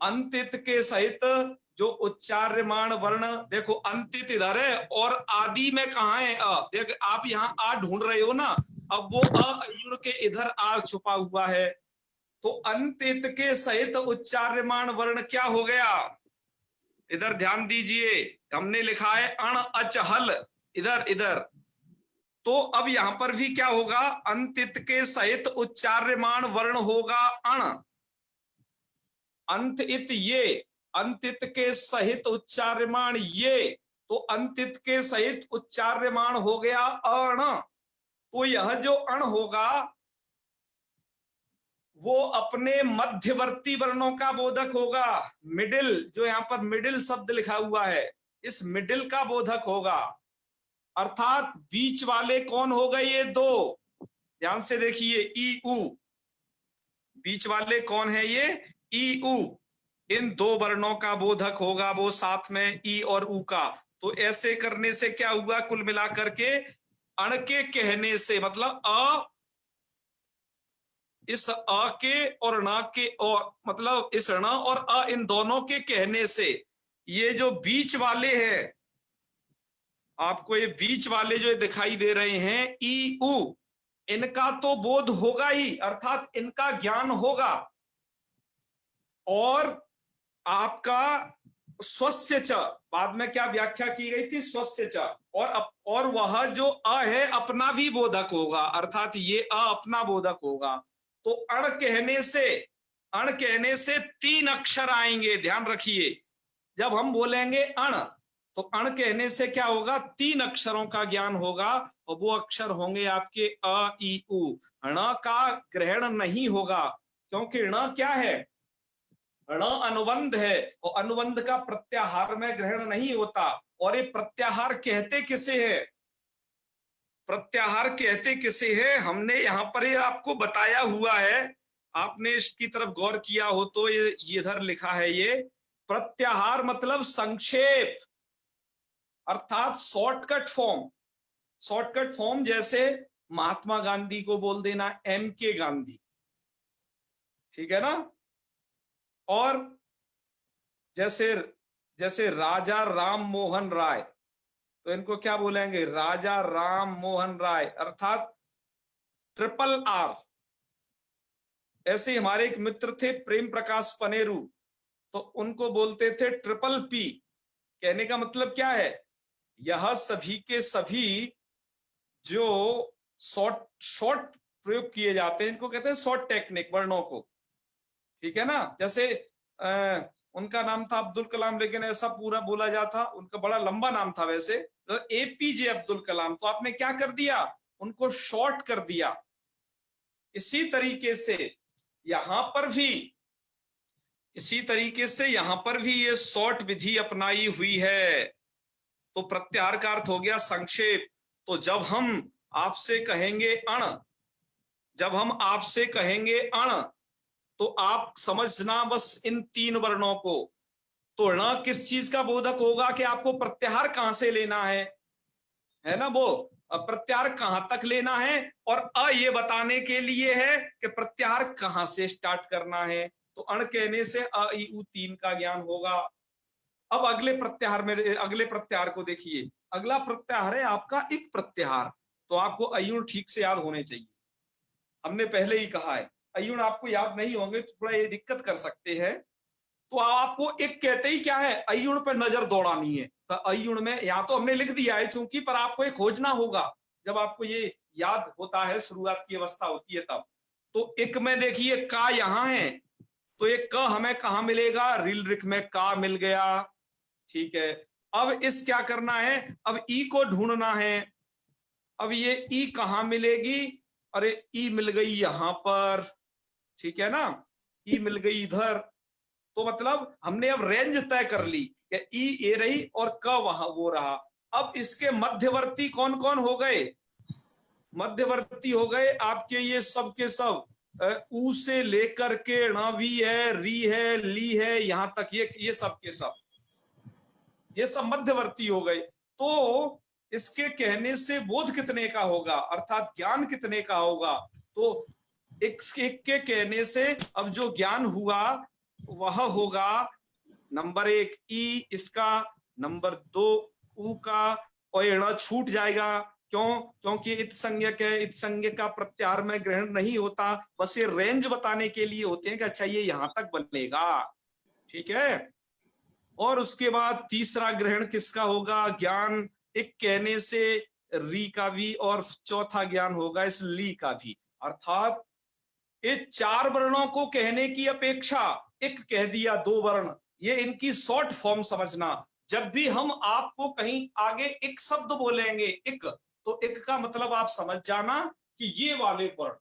अंतित के सहित जो उच्चार्यमाण वर्ण, देखो अंतित इधर है और आदि में कहाँ है अ? देख आप यहाँ आ ढूंढ रहे हो ना, अब वो अयुण के इधर आ छुपा हुआ है। तो अंतित के सहित उच्चार्यमाण वर्ण क्या हो गया? इधर ध्यान दीजिए, हमने लिखा है अण अच हल, इधर इधर। तो अब यहां पर भी क्या होगा? अंतित के सहित उच्चार्यमाण वर्ण होगा अण। अंतित ये, अंतित के सहित उच्चार्यमाण ये, तो अंतित के सहित उच्चार्यमाण हो गया अण। तो यह जो अण होगा वो अपने मध्यवर्ती वर्णों का बोधक होगा। मिडिल, जो यहाँ पर मिडिल शब्द लिखा हुआ है, इस मिडिल का बोधक होगा। अर्थात बीच वाले कौन हो गए? ये दो, ध्यान से देखिए, ई उ। बीच वाले कौन है? ये ई उ। इन दो वर्णों का बोधक होगा वो साथ में ई और उ का। तो ऐसे करने से क्या हुआ? कुल मिलाकर के अण के कहने से, मतलब अ, इस अ के और न के, और मतलब इस ण और अ, इन दोनों के कहने से ये जो बीच वाले हैं, आपको ये बीच वाले जो दिखाई दे रहे हैं ई उ, इनका तो बोध होगा ही, अर्थात इनका ज्ञान होगा। और आपका स्वस्य च, बाद में क्या व्याख्या की गई थी? स्वस्य च। और वह जो अ है अपना भी बोधक होगा, अर्थात ये अ अपना बोधक होगा। तो अण कहने से तीन अक्षर आएंगे, ध्यान रखिए। जब हम बोलेंगे अण, तो अण कहने से क्या होगा? तीन अक्षरों का ज्ञान होगा, और वो अक्षर होंगे आपके अ ई उ। ण का ग्रहण नहीं होगा, क्योंकि ण क्या है? ण अनुबंध है, और अनुबंध का प्रत्याहार में ग्रहण नहीं होता। और ये प्रत्याहार कहते किसे है? प्रत्याहार कहते किसे है? हमने यहां पर ये आपको बताया हुआ है, आपने इसकी तरफ गौर किया हो तो ये इधर लिखा है, ये प्रत्याहार मतलब संक्षेप, अर्थात शॉर्टकट फॉर्म। शॉर्टकट फॉर्म जैसे महात्मा गांधी को बोल देना एम के गांधी, ठीक है ना? और जैसे राजा राम मोहन राय, तो इनको क्या बोलेंगे? राजा राम मोहन राय, अर्थात ट्रिपल आर। ऐसे हमारे एक मित्र थे प्रेम प्रकाश पनेरू, तो उनको बोलते थे ट्रिपल पी। कहने का मतलब क्या है? यह सभी के सभी जो शॉर्ट प्रयोग किए जाते हैं, इनको कहते हैं शॉर्ट टेक्निक वर्णों को, ठीक है ना? जैसे उनका नाम था अब्दुल कलाम, लेकिन ऐसा पूरा बोला जाता, उनका बड़ा लंबा नाम था वैसे, एपीजे अब्दुल कलाम। तो आपने क्या कर दिया? उनको शॉर्ट कर दिया। इसी तरीके से यहां पर भी ये शॉर्ट विधि अपनाई हुई है। तो प्रत्याहार का अर्थ हो गया संक्षेप। तो जब हम आपसे कहेंगे अण, तो आप समझना बस इन तीन वर्णों को। तो ण किस चीज का बोधक होगा? कि आपको प्रत्याहार कहां से लेना है ना? वो प्रत्याहार कहां तक लेना है, और अ ये बताने के लिए है कि प्रत्याहार कहां से स्टार्ट करना है। तो अण कहने से अ ई उ तीन का ज्ञान होगा। अब अगले प्रत्याहार को देखिए। अगला प्रत्याहार है आपका इक प्रत्याहार। तो आपको अयुण ठीक से याद होने चाहिए, हमने पहले ही कहा है। अयुण आपको याद नहीं होंगे तो थोड़ा ये दिक्कत कर सकते हैं। तो आपको एक कहते ही क्या है? अयुण पर नजर दौड़ानी है। तो अयुण में यहाँ तो हमने लिख दिया है चूंकि, पर आपको एक खोजना होगा। जब आपको ये याद होता है, शुरुआत की अवस्था होती है तब। तो एक में देखिए का यहाँ है, तो एक क हमें कहाँ मिलेगा? रील रिक में का मिल गया, ठीक है। अब इस क्या करना है? अब ई को ढूंढना है। अब ये ई कहाँ मिलेगी? अरे ई मिल गई यहां पर, ठीक है ना? ई मिल गई इधर। तो मतलब हमने अब रेंज तय कर ली कि ई ये रही और क वहां वो रहा। अब इसके मध्यवर्ती कौन कौन हो गए? मध्यवर्ती हो गए आपके ये सब के सब ऊ से लेकर के णवी है, री है, ली है, यहां तक ये सब के सब, ये सब मध्यवर्ती हो गए। तो इसके कहने से बोध कितने का होगा, अर्थात ज्ञान कितने का होगा? तो एक के कहने से अब जो ज्ञान हुआ वह होगा नंबर 1 ई इसका, नंबर 2 ऊ का, और ण छूट जाएगा। क्यों? क्योंकि इत संज्ञक है, इत संज्ञक का प्रत्याहार में ग्रहण नहीं होता, बस ये रेंज बताने के लिए होते हैं कि अच्छा ये यहां तक बनेगा, ठीक है। और उसके बाद तीसरा ग्रहण किसका होगा? ज्ञान एक कहने से री का भी, और चौथा ज्ञान होगा इस ली का भी। अर्थात ये 4 वर्णों को कहने की अपेक्षा एक कह दिया 2 वर्ण, ये इनकी शॉर्ट फॉर्म समझना। जब भी हम आपको कहीं आगे एक शब्द बोलेंगे एक, तो एक का मतलब आप समझ जाना कि ये वाले वर्ण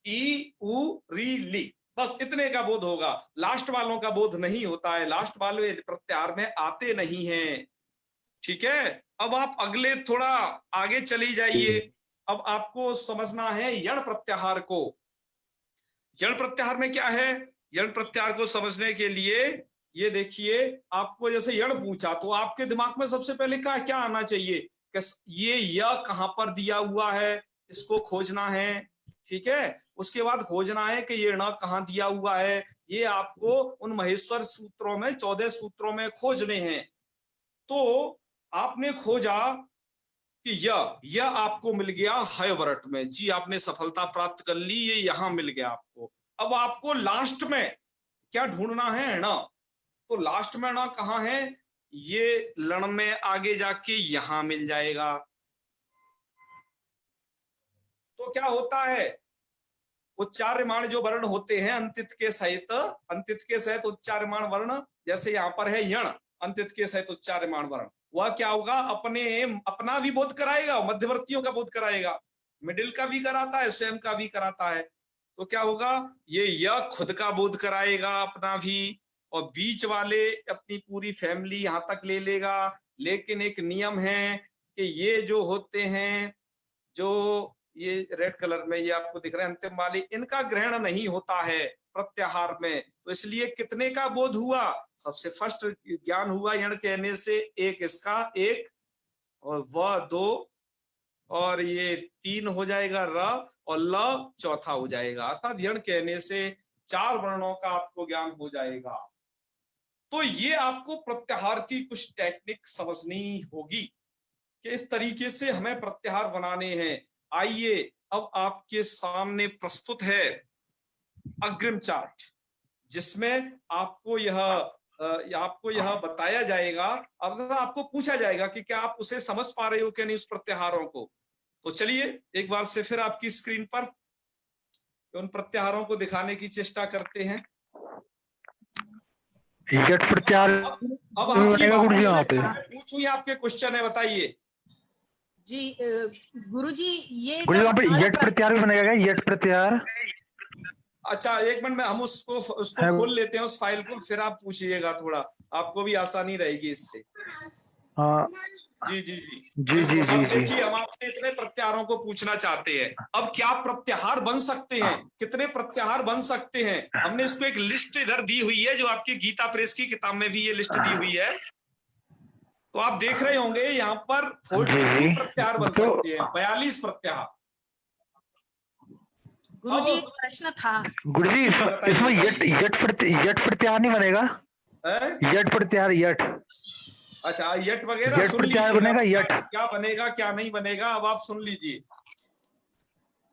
ई उ री ली, बस इतने का बोध होगा। लास्ट वालों का बोध नहीं होता है, लास्ट वाले प्रत्याहार में आते नहीं हैं, ठीक है। अब आप अगले थोड़ा आगे चली जाइए। अब आपको समझना है यण प्रत्याहार को। यण प्रत्याहार में क्या है? यण प्रत्याहार को समझने के लिए ये देखिए, आपको जैसे यण पूछा तो आपके दिमाग में सबसे पहले क्या आना चाहिए? ये य कहां पर दिया हुआ है, इसको खोजना है, ठीक है। उसके बाद खोजना है कि ये ण कहां दिया हुआ है, ये आपको उन महेश्वर सूत्रों में 14 सूत्रों में खोजने हैं। तो आपने खोजा कि यह आपको मिल गया हयवरट में, जी आपने सफलता प्राप्त कर ली, ये यहां मिल गया आपको। अब आपको लास्ट में क्या ढूंढना है? ण। तो लास्ट में ण कहां है? ये लण में आगे जाके यहां मिल जाएगा। तो क्या होता है, उच्चार्यमाण जो वर्ण होते हैं अंतित के सहित उच्चार्यमाण वर्ण, जैसे यहां पर है यण, अंतित के सहित उच्चार्यमाण वर्ण, वह क्या होगा? अपना भी बोध कराएगा, मध्यवर्तियों का बोध कराएगा, मिडिल का भी कराता है, स्वयं का भी कराता है। तो क्या होगा? ये य खुद का बोध कराएगा अपना भी, और बीच वाले अपनी पूरी फैमिली यहां तक ले लेगा। लेकिन एक नियम है कि ये जो होते हैं, जो ये रेड कलर में ये आपको दिख रहे हैं अंतिम वाले, इनका ग्रहण नहीं होता है प्रत्याहार में। तो इसलिए कितने का बोध हुआ? सबसे फर्स्ट ज्ञान हुआ यण कहने से एक इसका, एक और व 2, और ये 3 हो जाएगा र, और ल चौथा हो जाएगा। अर्थात यण कहने से 4 वर्णों का आपको ज्ञान हो जाएगा। तो ये आपको प्रत्याहार की कुछ टेक्निक समझनी होगी कि इस तरीके से हमें प्रत्याहार बनाने हैं। आइए अब आपके सामने प्रस्तुत है अग्रिम चार्ट, जिसमें आपको यह बताया जाएगा, अब आपको पूछा जाएगा कि क्या आप उसे समझ पा रहे हो कि नहीं उस प्रत्याहारों को। तो चलिए एक बार से फिर आपकी स्क्रीन पर उन प्रत्याहारों को दिखाने की चेष्टा करते हैं। यट प्रत्याहार अब पूछूं आपके क्वेश्चन है, बताइए जी। गुरुजी ये वहाँ पे यट प्रत्याहार भी बनेगा क्या? यट प्रत्याहार। अच्छा एक मिनट में हम उसको खोल लेते हैं उस फाइल को, फिर आप पूछिएगा, थोड़ा आपको भी आसानी रहेगी इससे। हाँ जी जी जी जी जी जी जी। देखिए हम आपसे इतने प्रत्याहारों को पूछना चाहते हैं। अब क्या प्रत्याहार बन सकते हैं, कितने प्रत्याहार बन सकते हैं? हमने इसको एक लिस्ट इधर दी हुई है, जो आपकी गीता प्रेस की किताब में भी ये लिस्ट दी हुई है। तो आप देख रहे होंगे यहाँ पर 42 प्रत्याहार बन सकते हैं, 42 प्रत्याहार। गुरुजी एक प्रश्न था। गुरुजी इसमें यट प्रत्याहार नहीं बनेगा? यट प्रत्याहार, यट। अच्छा यट वगैरह सुन लीजिए, बनेगा यट, क्या बनेगा क्या नहीं बनेगा, अब आप सुन लीजिए।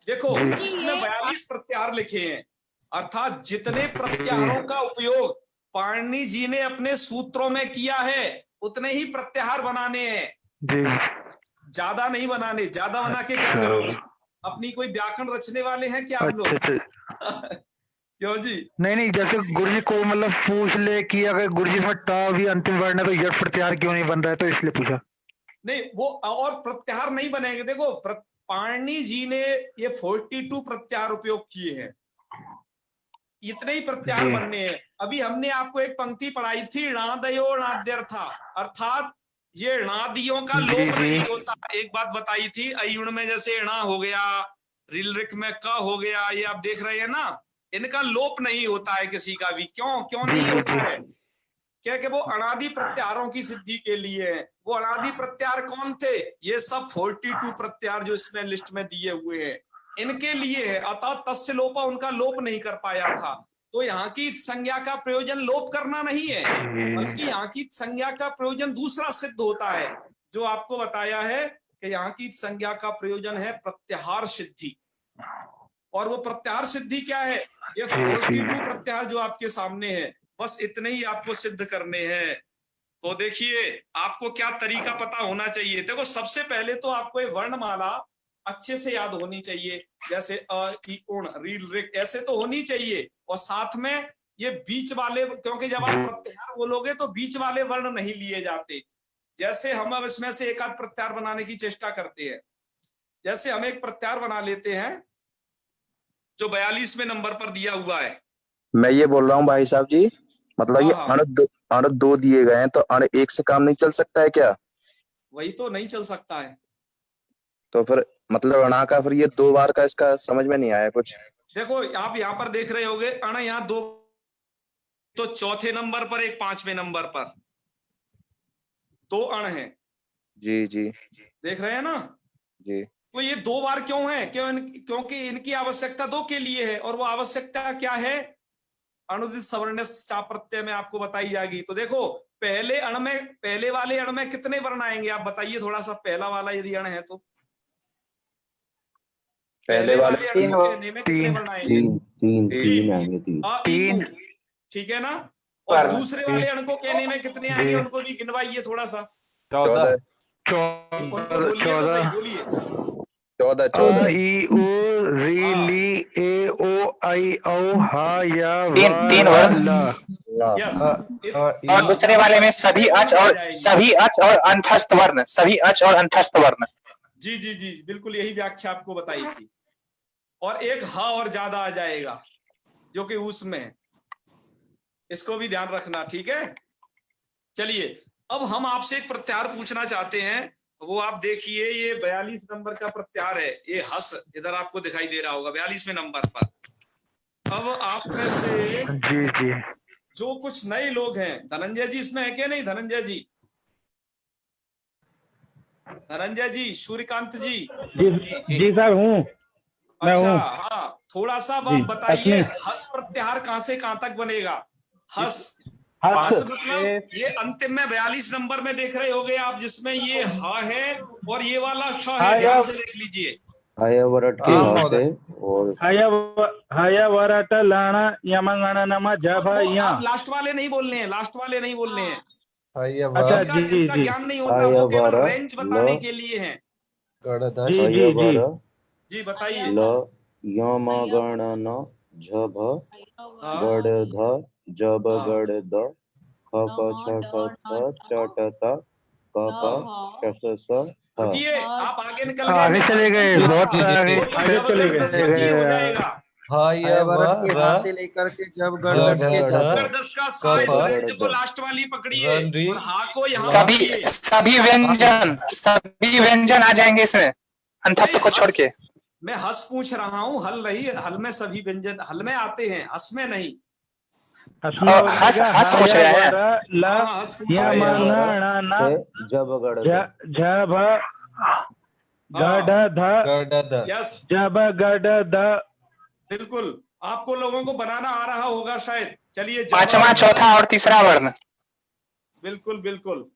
देखो इसमें 42 प्रत्याहार लिखे हैं, अर्थात जितने प्रत्याहारों का उपयोग पाणिनि जी ने अपने सूत्रों में किया है उतने ही प्रत्याहार बनाने हैं, ज्यादा नहीं बनाने। ज्यादा बना के क्या करोगे? अपनी कोई व्याकरण रचने वाले हैं क्या आप लोग? क्यों जी? नहीं, जैसे गुरुजी कोई मतलब पूछ ले कि अगर गुरुजी में ट भी अंतिम वर्ण है तो यट प्रत्याहार क्यों नहीं बन रहा है, तो इसलिए पूछा। नहीं वो और प्रत्याहार नहीं बनेंगे। देखो पाणिनि जी ने ये 42 प्रत्याहार उपयोग किए हैं, इतने ही प्रत्याहार बनने हैं। अभी हमने आपको एक पंक्ति पढ़ाई थी, णादयो णाद्यर्था, अर्थात ये णादियों का लोप नहीं होता। एक बात बताई थी, अयुण में जैसे णा हो गया, रील रिक में क हो गया, ये आप देख रहे हैं ना, इनका लोप नहीं होता है किसी का भी। क्यों नहीं होता है? क्या कि वो अनादि प्रत्यारों की सिद्धि के लिए है। वो अनादि प्रत्यार कौन थे? ये सब 42 प्रत्यार जो इसमें लिस्ट में दिए हुए हैं, इनके लिए है। अतः तस्य लोपा, उनका लोप नहीं कर पाया था। तो यहाँ की संज्ञा का प्रयोजन लोप करना नहीं है, बल्कि यहाँ की संज्ञा का प्रयोजन दूसरा सिद्ध होता है, जो आपको बताया है कि यहाँ की संज्ञा का प्रयोजन है प्रत्याहार सिद्धि। और वो प्रत्याहार सिद्धि क्या है? ये 42 प्रत्याहार जो आपके सामने है, बस इतने ही आपको सिद्ध करने हैं। तो देखिए, आपको क्या तरीका पता होना चाहिए। देखो, सबसे पहले तो आपको ये वर्णमाला अच्छे से याद होनी चाहिए, जैसे अ, इ, उण, रील रिक ऐसे तो होनी चाहिए। और साथ में ये बीच वाले, क्योंकि जब आप प्रत्याहार बोलोगे तो बीच वाले वर्ण नहीं लिए जाते। जैसे हम अब इसमें से एक आध प्रत्याहार बनाने की चेष्टा करते हैं। जैसे हम एक प्रत्याहार बना लेते हैं जो 42वें नंबर पर दिया हुआ है। मैं ये बोल रहा हूँ भाई साहब जी, मतलब ये हाँ। अण दो दिए गए हैं, तो अण एक से काम नहीं चल सकता है क्या? वही तो नहीं चल सकता है। तो फिर मतलब अणा का फिर ये 2 बार का, इसका समझ में नहीं आया कुछ। देखो, आप यहाँ पर देख रहे होगे अण यहाँ 2, तो चौथे नंबर पर, एक 5वें नंबर पर 2 अण है। जी जी देख रहे हैं ना जी। तो ये 2 बार क्यों है? क्योंकि इनकी आवश्यकता 2 के लिए है। और वो आवश्यकता क्या है? अनुदित सवर्ण चा प्रत्यय में आपको बताई जाएगी। तो देखो, पहले अण में, पहले वाले अण में कितने वर्ण आएंगे आप बताइए थोड़ा सा। पहला वाला यदि अण है तो पहले वाले अण को कहने में कितने वर्ण आएंगे? 3 आएंगे। 3। ठीक है ना? और दूसरे वाले अण को कहने में कितने आएंगे? उनको भी गिनवाइए थोड़ा सा। 14 उनको बोलिए तो सही, बोलिए। 14 ई उ री ली ए ओ आई औ हा या तीन वर्ण। यस। और दूसरे वाले में सभी अच और अंतस्थ वर्ण, सभी अच और अंतस्थ वर्ण। जी जी जी, बिल्कुल यही व्याख्या आपको बताई थी। और एक ह और ज्यादा आ जाएगा जो कि उसमें है। इसको भी ध्यान रखना, ठीक है? चलिए, अब हम आपसे एक प्रत्याहार पूछना चाहते हैं। वो आप देखिए, ये 42 नंबर का प्रत्याहार है। ये हस इधर आपको दिखाई दे रहा होगा 42वें नंबर पर। अब आप में से जी जी जो कुछ नए लोग हैं, धनंजय जी इसमें है क्या नहीं? धनंजय जी, धनंजय जी, सूर्यकांत जी। जी सर हूँ, मैं अच्छा, हूँ। हाँ, थोड़ा सा जी, बताइए, हस प्रत्याहार कहां से कहां तक बनेगा? हस मतलब ये अंतिम में 42 नंबर में देख रहे होगे आप, जिसमें ये हा है और ये वाला श है। ध्यान से देख लीजिए। हयवरट के हा से और हयवरट लाना यमंगण नमा जभ आप लास्ट वाले नहीं बोलने हैं, लास्ट वाले नहीं बोलने हैं। अच्छा, इनका जी जी ज्ञान नहीं होता, वो केवल रेंज बताने के लिए है। जी बताइए। ल यमगणन झभ गड़ ध जब गड़ द ख क छ ठ थ च ट त क प श स स ह। रुकिए, आप आगे निकल आगे चले गए, बहुत आगे चले गए। हो जाएगा। से लेकर के जब गणदस के अगर 10 का सा इस रेंज को लास्ट वाली पकड़िए और हा को यहाँ सभी व्यंजन आ जाएंगे इसमें, अंतस्थ को छोड़ के। मैं हस पूछ रहा हूँ, हल नहीं। हल में सभी व्यंजन हल में आते हैं, हस में नहीं। हस पूछ रहे हैं। जब गड़ जब गड़ ध यस, जब गड़ ध। बिल्कुल, आपको लोगों को बनाना आ रहा होगा शायद। चलिए, पांचवा, चौथा और तीसरा वर्ण। बिल्कुल बिल्कुल।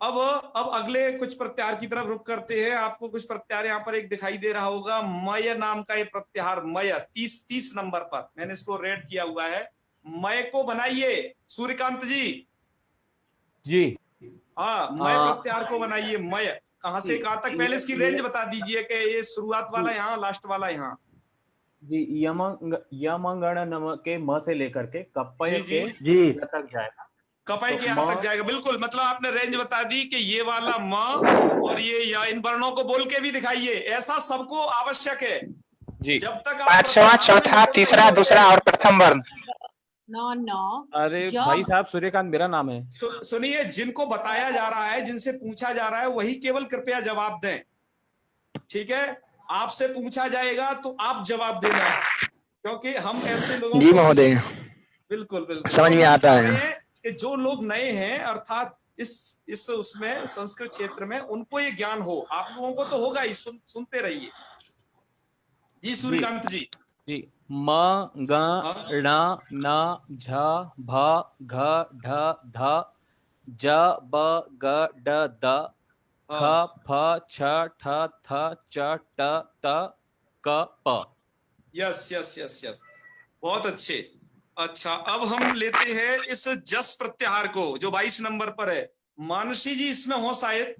अब अगले कुछ प्रत्याहार की तरफ रुख करते हैं। आपको कुछ प्रत्याहार यहाँ पर एक दिखाई दे रहा होगा, मय नाम का ये प्रत्याहार। मय 30 नंबर पर मैंने इसको रेड किया हुआ है। मय को बनाइए सूर्यकांत जी। जी हाँ, मय प्रत्याहार को बनाइए। मय कहां से कहां तक? पहले इसकी रेंज बता दीजिए कि ये शुरुआत वाला यहाँ, लास्ट वाला यहाँ। जी, यमंगण नम के म से लेकर के कपय जी, के तक जाएगा। कपाई के यहाँ तक जाएगा। बिल्कुल, मतलब आपने रेंज बता दी कि ये वाला म और ये या, इन वर्णों को बोल के भी दिखाइए। ऐसा सबको आवश्यक है जी। जब तक पांचवा, चौथा, तीसरा, दूसरा और प्रथम वर्ण। अरे भाई साहब, सूर्यकांत मेरा नाम है। सुनिए, जिनको बताया जा रहा है, जिनसे पूछा जा रहा है, वही केवल कृपया जवाब दें, ठीक है? आपसे पूछा जाएगा तो आप जवाब देना, क्योंकि हम ऐसे लोगों जी को महोदय, बिल्कुल बिल्कुल समझ में हम आता चाह है। रहे हैं कि जो लोग नए हैं अर्थात इस उसमें संस्कृत क्षेत्र में उनको ये ज्ञान हो। आप लोगों को तो होगा ही, सुनते रहिए। जी सूर्यकांत जी। जी म ग ण न झ भ घ ढ ध ज ब ग ड द ख फ छ ठ थ च ट त क प। यस यस यस यस, बहुत अच्छे। अच्छा, अब हम लेते हैं इस जस प्रत्याहार को जो 22 नंबर पर है। मानसी जी इसमें हो शायद,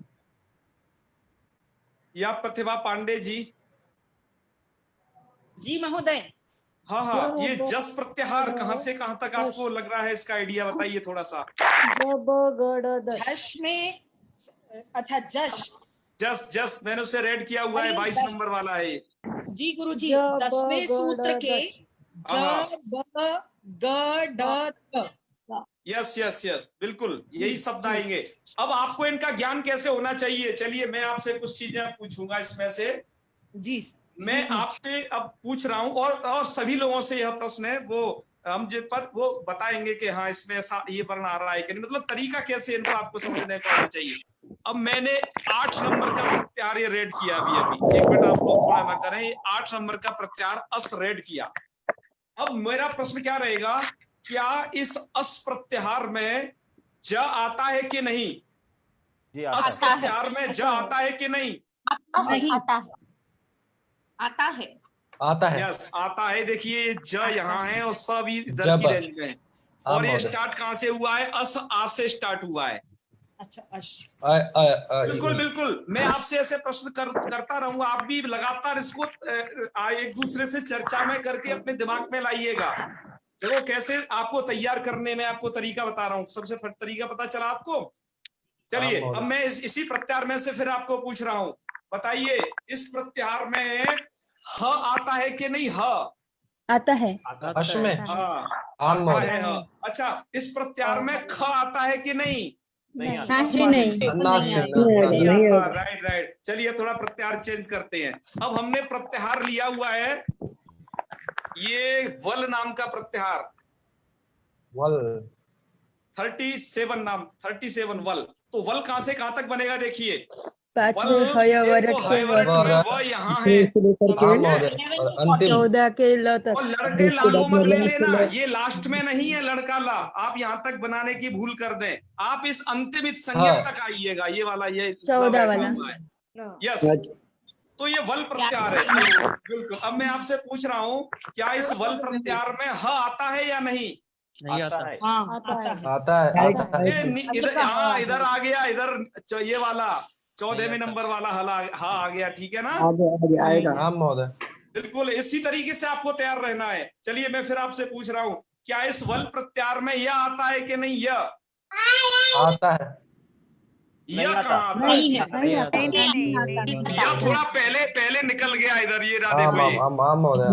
या प्रतिभा पांडे जी। जी महोदय। हाँ हाँ, ये जस प्रत्याहार कहां से कहां तक आपको लग रहा है, इसका आइडिया बताइए थोड़ा सा। जश में, अच्छा जश, जस जस मैंने उसे रेड किया हुआ है, 22 नंबर वाला है ये। जी गुरुजी, 10वें सूत्र के ज ब ग ड त। यस यस यस, बिल्कुल यही शब्द आएंगे। अब आपको इनका ज्ञान कैसे होना चाहिए, चलिए मैं आपसे कुछ चीजें पूछूंगा इसमें से। जी मैं आपसे अब पूछ रहा हूं और सभी लोगों से यह प्रश्न है, वो हम जिन पर वो बताएंगे कि हाँ इसमें ऐसा ये वर्ण आ रहा है कि नहीं, मतलब तरीका कैसे इनको आपको समझने का होना चाहिए। अब मैंने 8 नंबर का प्रत्याहार ये रेड किया अभी अभी, एक मिनट आप लोग थोड़ा ना करें, ये 8 नंबर का प्रत्याहार अस रेड किया। अब मेरा प्रश्न क्या रहेगा, क्या इस अस प्रत्याहार में ज आता है कि नहीं? जी अस प्रत्याहार में ज आता है कि नहीं? नहीं आता है। आता है। यस आता है। देखिए ये ज यहाँ है और स भी इधर की रेंज में है, और ये स्टार्ट कहां से हुआ है? अस आ से स्टार्ट हुआ है। अच्छा अश, बिल्कुल बिल्कुल, मैं आपसे ऐसे प्रश्न करता रहूंगा, आप भी लगातार इसको एक दूसरे से चर्चा में करके अपने दिमाग में लाइएगा। देखो कैसे आपको तैयार करने में आपको तरीका बता रहा हूँ, सबसे तरीका पता चला आपको। चलिए अब मैं इसी प्रत्याहार में से फिर आपको पूछ रहा हूँ, बताइए इस प्रत्याहार में ह आता है कि नहीं? ह आता है। अश में हाँ आम आता है ह। अच्छा, इस प्रत्याहार में ख आता है कि नहीं? नहीं नहीं आता। राइट राइट, चलिए थोड़ा प्रत्याहार चेंज करते हैं। अब हमने प्रत्याहार लिया हुआ है ये वल नाम का प्रत्याहार, वल 37 वल। तो वल कहां से कहां तक बनेगा? देखिए पांचवें हयवरट के वो यहाँ है अंतिम 14 के ल तक। और लड़के लागो मत ले लेना, ये लास्ट में नहीं है लड़का ला, आप यहाँ तक बनाने की भूल कर दें। आप इस अंतिम संज्ञक तक आइएगा, ये वाला ये 14 वाला। यस, तो ये वल प्रत्याहार है। बिल्कुल, अब मैं आपसे पूछ रहा हूँ, क्या इस वल प्रत्याहार में ह आता है या नहीं? आता है। आता है। इधर हाँ इधर आ गया, इधर ये वाला 14वें नंबर वाला हाँ आ गया, ठीक है ना? आएगा। आम महोदय। बिल्कुल इसी तरीके से आपको तैयार रहना है। चलिए मैं फिर आपसे पूछ रहा हूँ, क्या इस वल प्रत्याहार में यह आता है कि नहीं? यह आता है। यह कहाँ आता है? यह थोड़ा पहले निकल गया इधर, ये रहा देखो ये आम महोदय।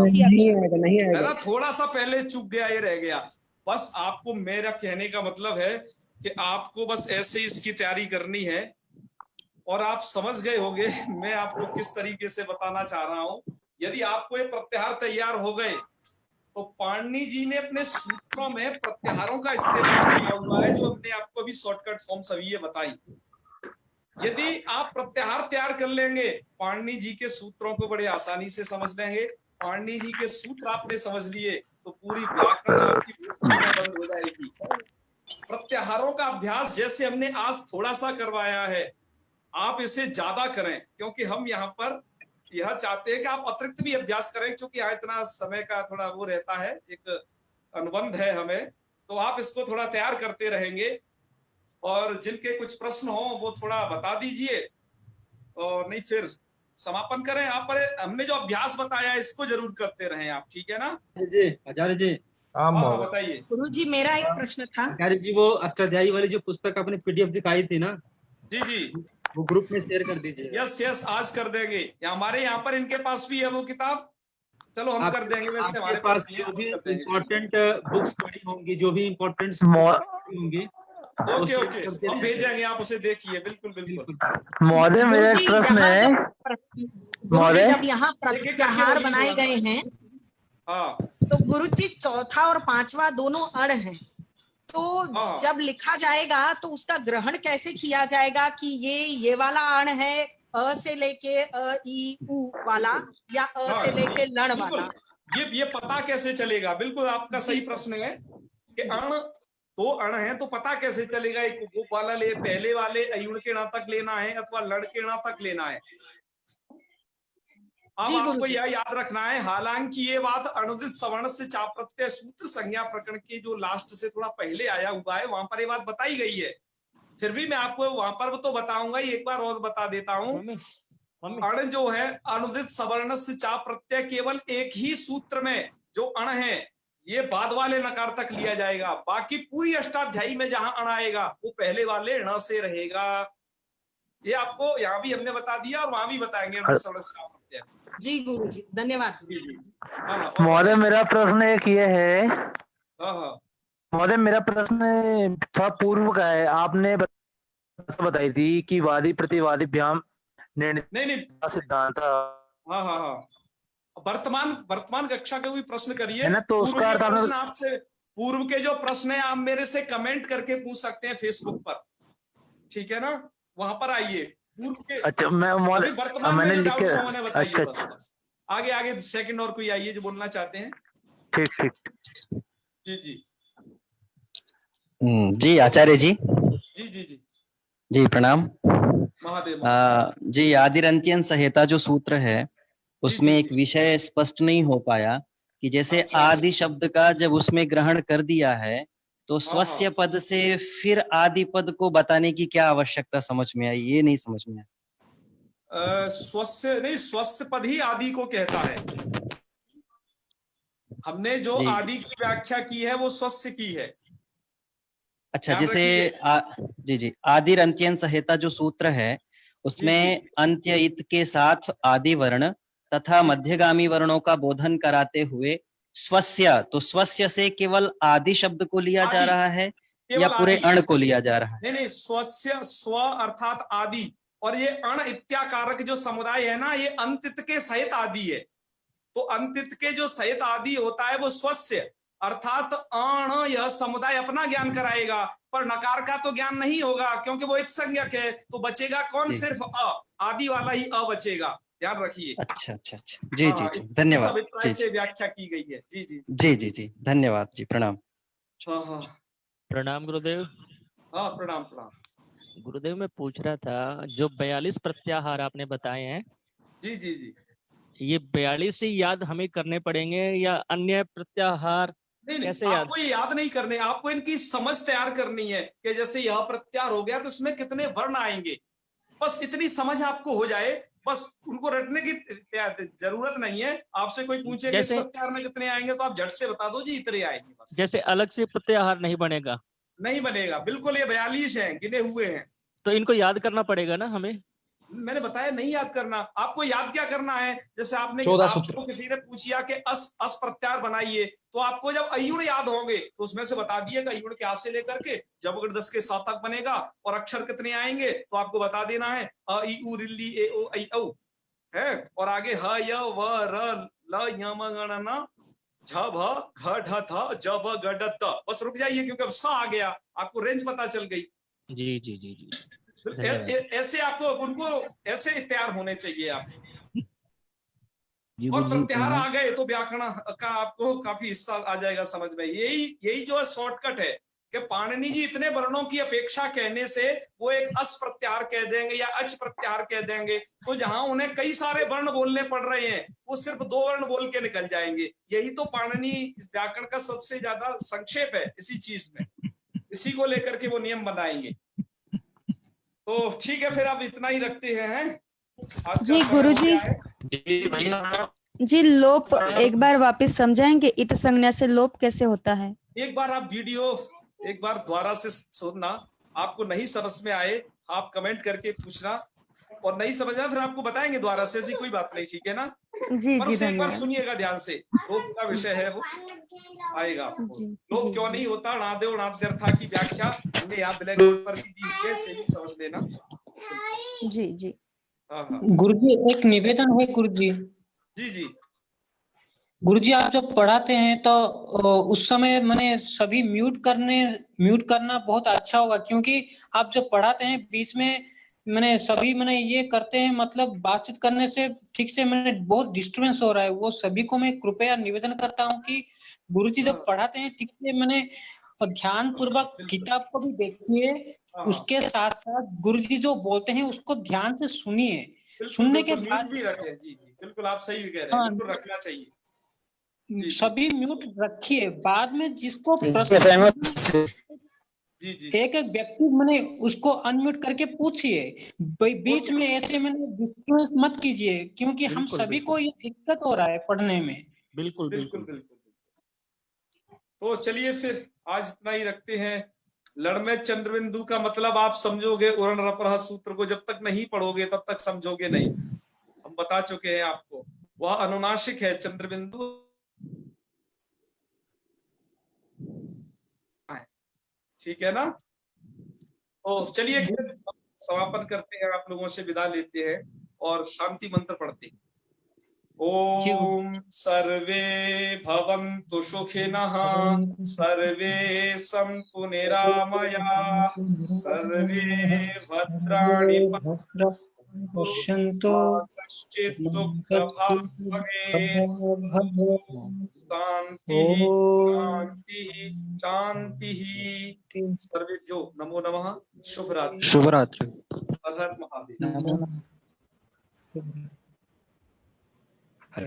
नहीं है आएगा। ना, थोड़ा सा पहले चूक गया, ये रह गया। बस आपको मेरा कहने का मतलब है कि आपको बस ऐसे इसकी तैयारी करनी है, और आप समझ गए होंगे मैं आपको किस तरीके से बताना चाह रहा हूं। यदि आपको ये प्रत्याहार तैयार हो गए तो पाणिनि जी ने अपने सूत्रों में प्रत्याहारों का इस्तेमाल किया हुआ है, जो हमने आपको अभी शॉर्टकट फॉर्म सभी ये बताई। यदि आप प्रत्याहार तैयार कर लेंगे, पाणिनि जी के सूत्रों को बड़े आसानी से समझ लेंगे। पाणिनि जी के सूत्र आपने समझ लिए तो पूरी व्याकरण आपकी बंद हो जाएगी। प्रत्याहारों का अभ्यास जैसे हमने आज थोड़ा सा करवाया है, आप इसे ज्यादा करें, क्योंकि हम यहाँ पर यह चाहते हैं कि आप अतिरिक्त भी अभ्यास करें, क्योंकि यहाँ इतना समय का थोड़ा वो रहता है, एक अनुबंध है हमें, तो आप इसको थोड़ा तैयार करते रहेंगे। और जिनके कुछ प्रश्न हो वो थोड़ा बता दीजिए, और नहीं फिर समापन करें। आप पर हमने जो अभ्यास बताया इसको जरूर करते रहें आप, ठीक है ना? जी आचार्य जी। हाँ बताइए। गुरुजी मेरा एक प्रश्न था। आचार्य जी, वो अष्टाध्यायी वाली जो पुस्तक आपने पीडीएफ दिखाई थी ना, जी जी, वो ग्रुप में शेयर कर दीजिए। यस आज कर देंगे। हमारे यहाँ पर इनके पास भी है वो किताब, चलो हम कर देंगे। वैसे हमारे पास भी जो भी इम्पोर्टेंट बुक्स पढ़ी होंगी, जो भी इम्पोर्टेंट होंगी, ओके ओके, हम भेजेंगे, आप उसे देखिए। बिल्कुल बिल्कुल। महोदय मेरा एक प्रश्न है। गुरुजी जब यहाँ प्रत्याहार बनाए गए हैं हाँ, तो गुरुजी चौथा और पांचवा दोनों अण हैं, तो जब लिखा जाएगा तो उसका ग्रहण कैसे किया जाएगा कि ये वाला अण है अ से लेके अ ई उ वाला, या अ से लेके लण वाला? ये पता कैसे चलेगा? बिल्कुल आपका सही प्रश्न है कि अण दो अण है तो पता कैसे चलेगा एक वो वाला ले पहले वाले अयुण के ण तक लेना है अथवा लड़ के ण तक लेना है? अब आपको यह याद रखना है, हालांकि ये बात अनुदित सवर्ण से चाप प्रत्यय सूत्र संज्ञा प्रकरण के जो लास्ट से थोड़ा पहले आया हुआ है वहां पर ये बात बताई गई है, फिर भी मैं आपको वहां पर तो बताऊंगा ही, एक बार और बता देता हूं। अण जो है अनुदित सवर्ण से चाप प्रत्यय केवल एक ही सूत्र में जो अण है ये बाद वाले नकार तक लिया जाएगा, बाकी पूरी अष्टाध्यायी में जहां अण आएगा वो पहले वाले ण से रहेगा। ये आपको यहाँ भी हमने बता दिया और वहां भी बताएंगे। जी गुरु जी, धन्यवाद। महोदय मेरा प्रश्न एक ये है, महोदय मेरा प्रश्न थोड़ा पूर्व का है। आपने बताई थी कि वादी प्रतिवादी भ्याम नहीं सिद्धांत। हाँ, वर्तमान कक्षा का भी प्रश्न करिए है ना, तो उसका अर्थ प्रश्न आपसे पूर्व के जो प्रश्न है आप मेरे से कमेंट करके पूछ सकते हैं फेसबुक पर, ठीक है ना, वहां पर आइए पूर्व के। अच्छा, वर्तमान में जो डाउट्स लिखे। होने बताइए। अच्छा, बस आगे सेकंड और कोई आइए जो बोलना चाहते हैं। ठीक। जी जी आचार्य जी। जी प्रणाम महादेव। जी आदिरंत्यन संहिता जो सूत्र है उसमें एक विषय स्पष्ट नहीं हो पाया कि जैसे आदि शब्द का जब उसमें ग्रहण कर दिया है तो स्वस्य पद से फिर आदि पद को बताने की क्या आवश्यकता समझ में आई, ये नहीं समझ में आया। स्वस्य नहीं, स्वस्य पद ही आदि को कहता है। हमने जो आदि की व्याख्या की है वो स्वस्य की है। अच्छा, जैसे जी आदिरंत्यन संहिता जो सूत्र है उसमें अंत्य इत के साथ आदि वर्ण तथा मध्यगामी वर्णों का बोधन कराते हुए स्वस्य, तो स्वस्य से केवल आदि शब्द को लिया जा रहा है या पूरे अण को लिया जा रहा है? नहीं, स्वस्य स्व अर्थात आदि, और ये अण इत्याकारक जो समुदाय है ना ये अंतित के सहित आदि है। तो अंतित के जो सहित आदि होता है वो स्वस्य अर्थात अण, यह समुदाय अपना ज्ञान कराएगा पर नकार का तो ज्ञान नहीं होगा क्योंकि वो एक संज्ञक है। तो बचेगा कौन? सिर्फ अ, आदि वाला ही अ बचेगा, ध्यान रखिए। अच्छा, जी धन्यवाद। से व्याख्या की गई है। जी धन्यवाद जी, प्रणाम। प्रणाम गुरुदेव। प्रणाम। गुरुदेव मैं पूछ रहा था जो 42 प्रत्याहार आपने बताए हैं, जी ये 42 ही याद हमें करने पड़ेंगे या अन्य प्रत्याहार नहीं, आपको ये याद नहीं करने, आपको इनकी समझ तैयार करनी है कि जैसे यह प्रत्याहार हो गया तो इसमें कितने वर्ण आएंगे, बस इतनी समझ आपको हो जाए, बस उनको रटने की जरूरत नहीं है। आपसे कोई पूछे कि इस प्रत्याहार में कितने आएंगे तो आप झट से बता दो जी इतने आएंगे बस। जैसे अलग से प्रत्याहार नहीं बनेगा? नहीं बनेगा, बिल्कुल। ये 42 हैं, गिने हुए हैं, तो इनको याद करना पड़ेगा ना हमें? मैंने बताया नहीं याद करना। आपको याद क्या करना है, जैसे आपने आपको किसी ने पूछा कि अस प्रत्याहार बनाइए, तो आपको जब अयुण याद होंगे तो उसमें से बता दिएगा अयुण के आ से लेकर के जब अगर 10 के 7 तक बनेगा, और अक्षर कितने आएंगे तो आपको बता देना है अ ई उ रिल्ली ए ओ ऐ औ है, और आगे ह य व र ल य म ग न न झ भ घ ढ थ ज ब ग ड त। बस रुक जाइए क्योंकि अब स आ गया, आपको रेंज पता चल गई। जी ऐसे आपको उनको ऐसे तैयार होने चाहिए आप। और प्रत्याहार आ गए तो व्याकरण का आपको काफी हिस्सा आ जाएगा समझ में। यही जो है शॉर्टकट है कि पाणिनि जी इतने वर्णों की अपेक्षा कहने से वो एक अस प्रत्याहार कह देंगे या अच प्रत्याहार कह देंगे, तो जहां उन्हें कई सारे वर्ण बोलने पड़ रहे हैं वो सिर्फ 2 वर्ण बोल के निकल जाएंगे। यही तो पाणिनि व्याकरण का सबसे ज्यादा संक्षेप है इसी चीज में, इसी को लेकर के वो नियम बनाएंगे। तो ठीक है, फिर आप इतना ही रखते हैं। जी गुरुजी, जी लोप एक बार वापस समझाएंगे, इत संज्ञा से लोप कैसे होता है? एक बार आप वीडियो एक बार दोबारा से सुनना, आपको नहीं समझ में आए आप कमेंट करके पूछना, और नहीं समझना फिर आपको बताएंगे दोबारा से, ऐसी कोई बात नहीं, ठीक है ना। जी पर जी उसे एक बार धन्यवाद। सुनिएगा ध्यान से, लोभ का विषय है वो, आएगा आपको। जी लोभ जी क्यों जी नहीं होता, णादेव णाद्यर्था की व्याख्या हमने यहाँ ब्लैक बोर्ड पर भी दी हुई है, इसे भी समझ लेना। जी जी। हाँ हाँ गुरुजी एक निवेदन है गुरुजी। जी जी। गुरुजी आप जब पढ़ाते हैं तो उस समय मैंने सभी म्यूट करना बहुत अच्छा होगा, क्योंकि आप जब पढ़ाते हैं बीच में मैंने सभी मैंने ये करते हैं, मतलब बातचीत करने से ठीक से मैंने बहुत डिस्टरबेंस हो रहा है। वो सभी को मैं कृपया निवेदन करता हूँ कि गुरुजी जब पढ़ाते हैं ठीक से मैंने ध्यान पूर्वक किताब को भी देखिए, उसके साथ साथ गुरुजी जो बोलते हैं उसको ध्यान से सुनिए। सुनने के म्यूट बाद भी रखें। जी जी बिल्कुल, आप सही कह रहे हैं, हाँ, बिल्कुल रखना चाहिए। सभी म्यूट रखिए। बाद में जिसको जी प्रश्न जी एक एक व्यक्ति मैंने उसको अनम्यूट करके पूछिए। बीच में ऐसे मैंने डिस्टर्बेंस मत कीजिए, क्योंकि हम सभी को ये दिक्कत हो रहा है पढ़ने में। बिल्कुल बिल्कुल बिल्कुल। तो चलिए फिर आज इतना ही रखते हैं। लड़ में चंद्रबिंदु का मतलब आप समझोगे उरण रपरह सूत्र को, जब तक नहीं पढ़ोगे तब तक समझोगे नहीं। हम बता चुके हैं आपको, वह अनुनासिक है चंद्रबिंदु। ठीक है ना। तो चलिए समापन करते हैं, आप लोगों से विदा लेते हैं और शांति मंत्र पढ़ते हैं। ओम सर्वे भवन्तु सुखिनः, सर्वे सन्तु निरामया, सर्वे भद्राणि पश्यन्तु कश्चित् दुःखभाग् भवेत्। शांति शांति शांति। सर्वेभ्यो नमो नमः। शुभ रात्रि। शुभ रात्रि। हर हर महादेव। हर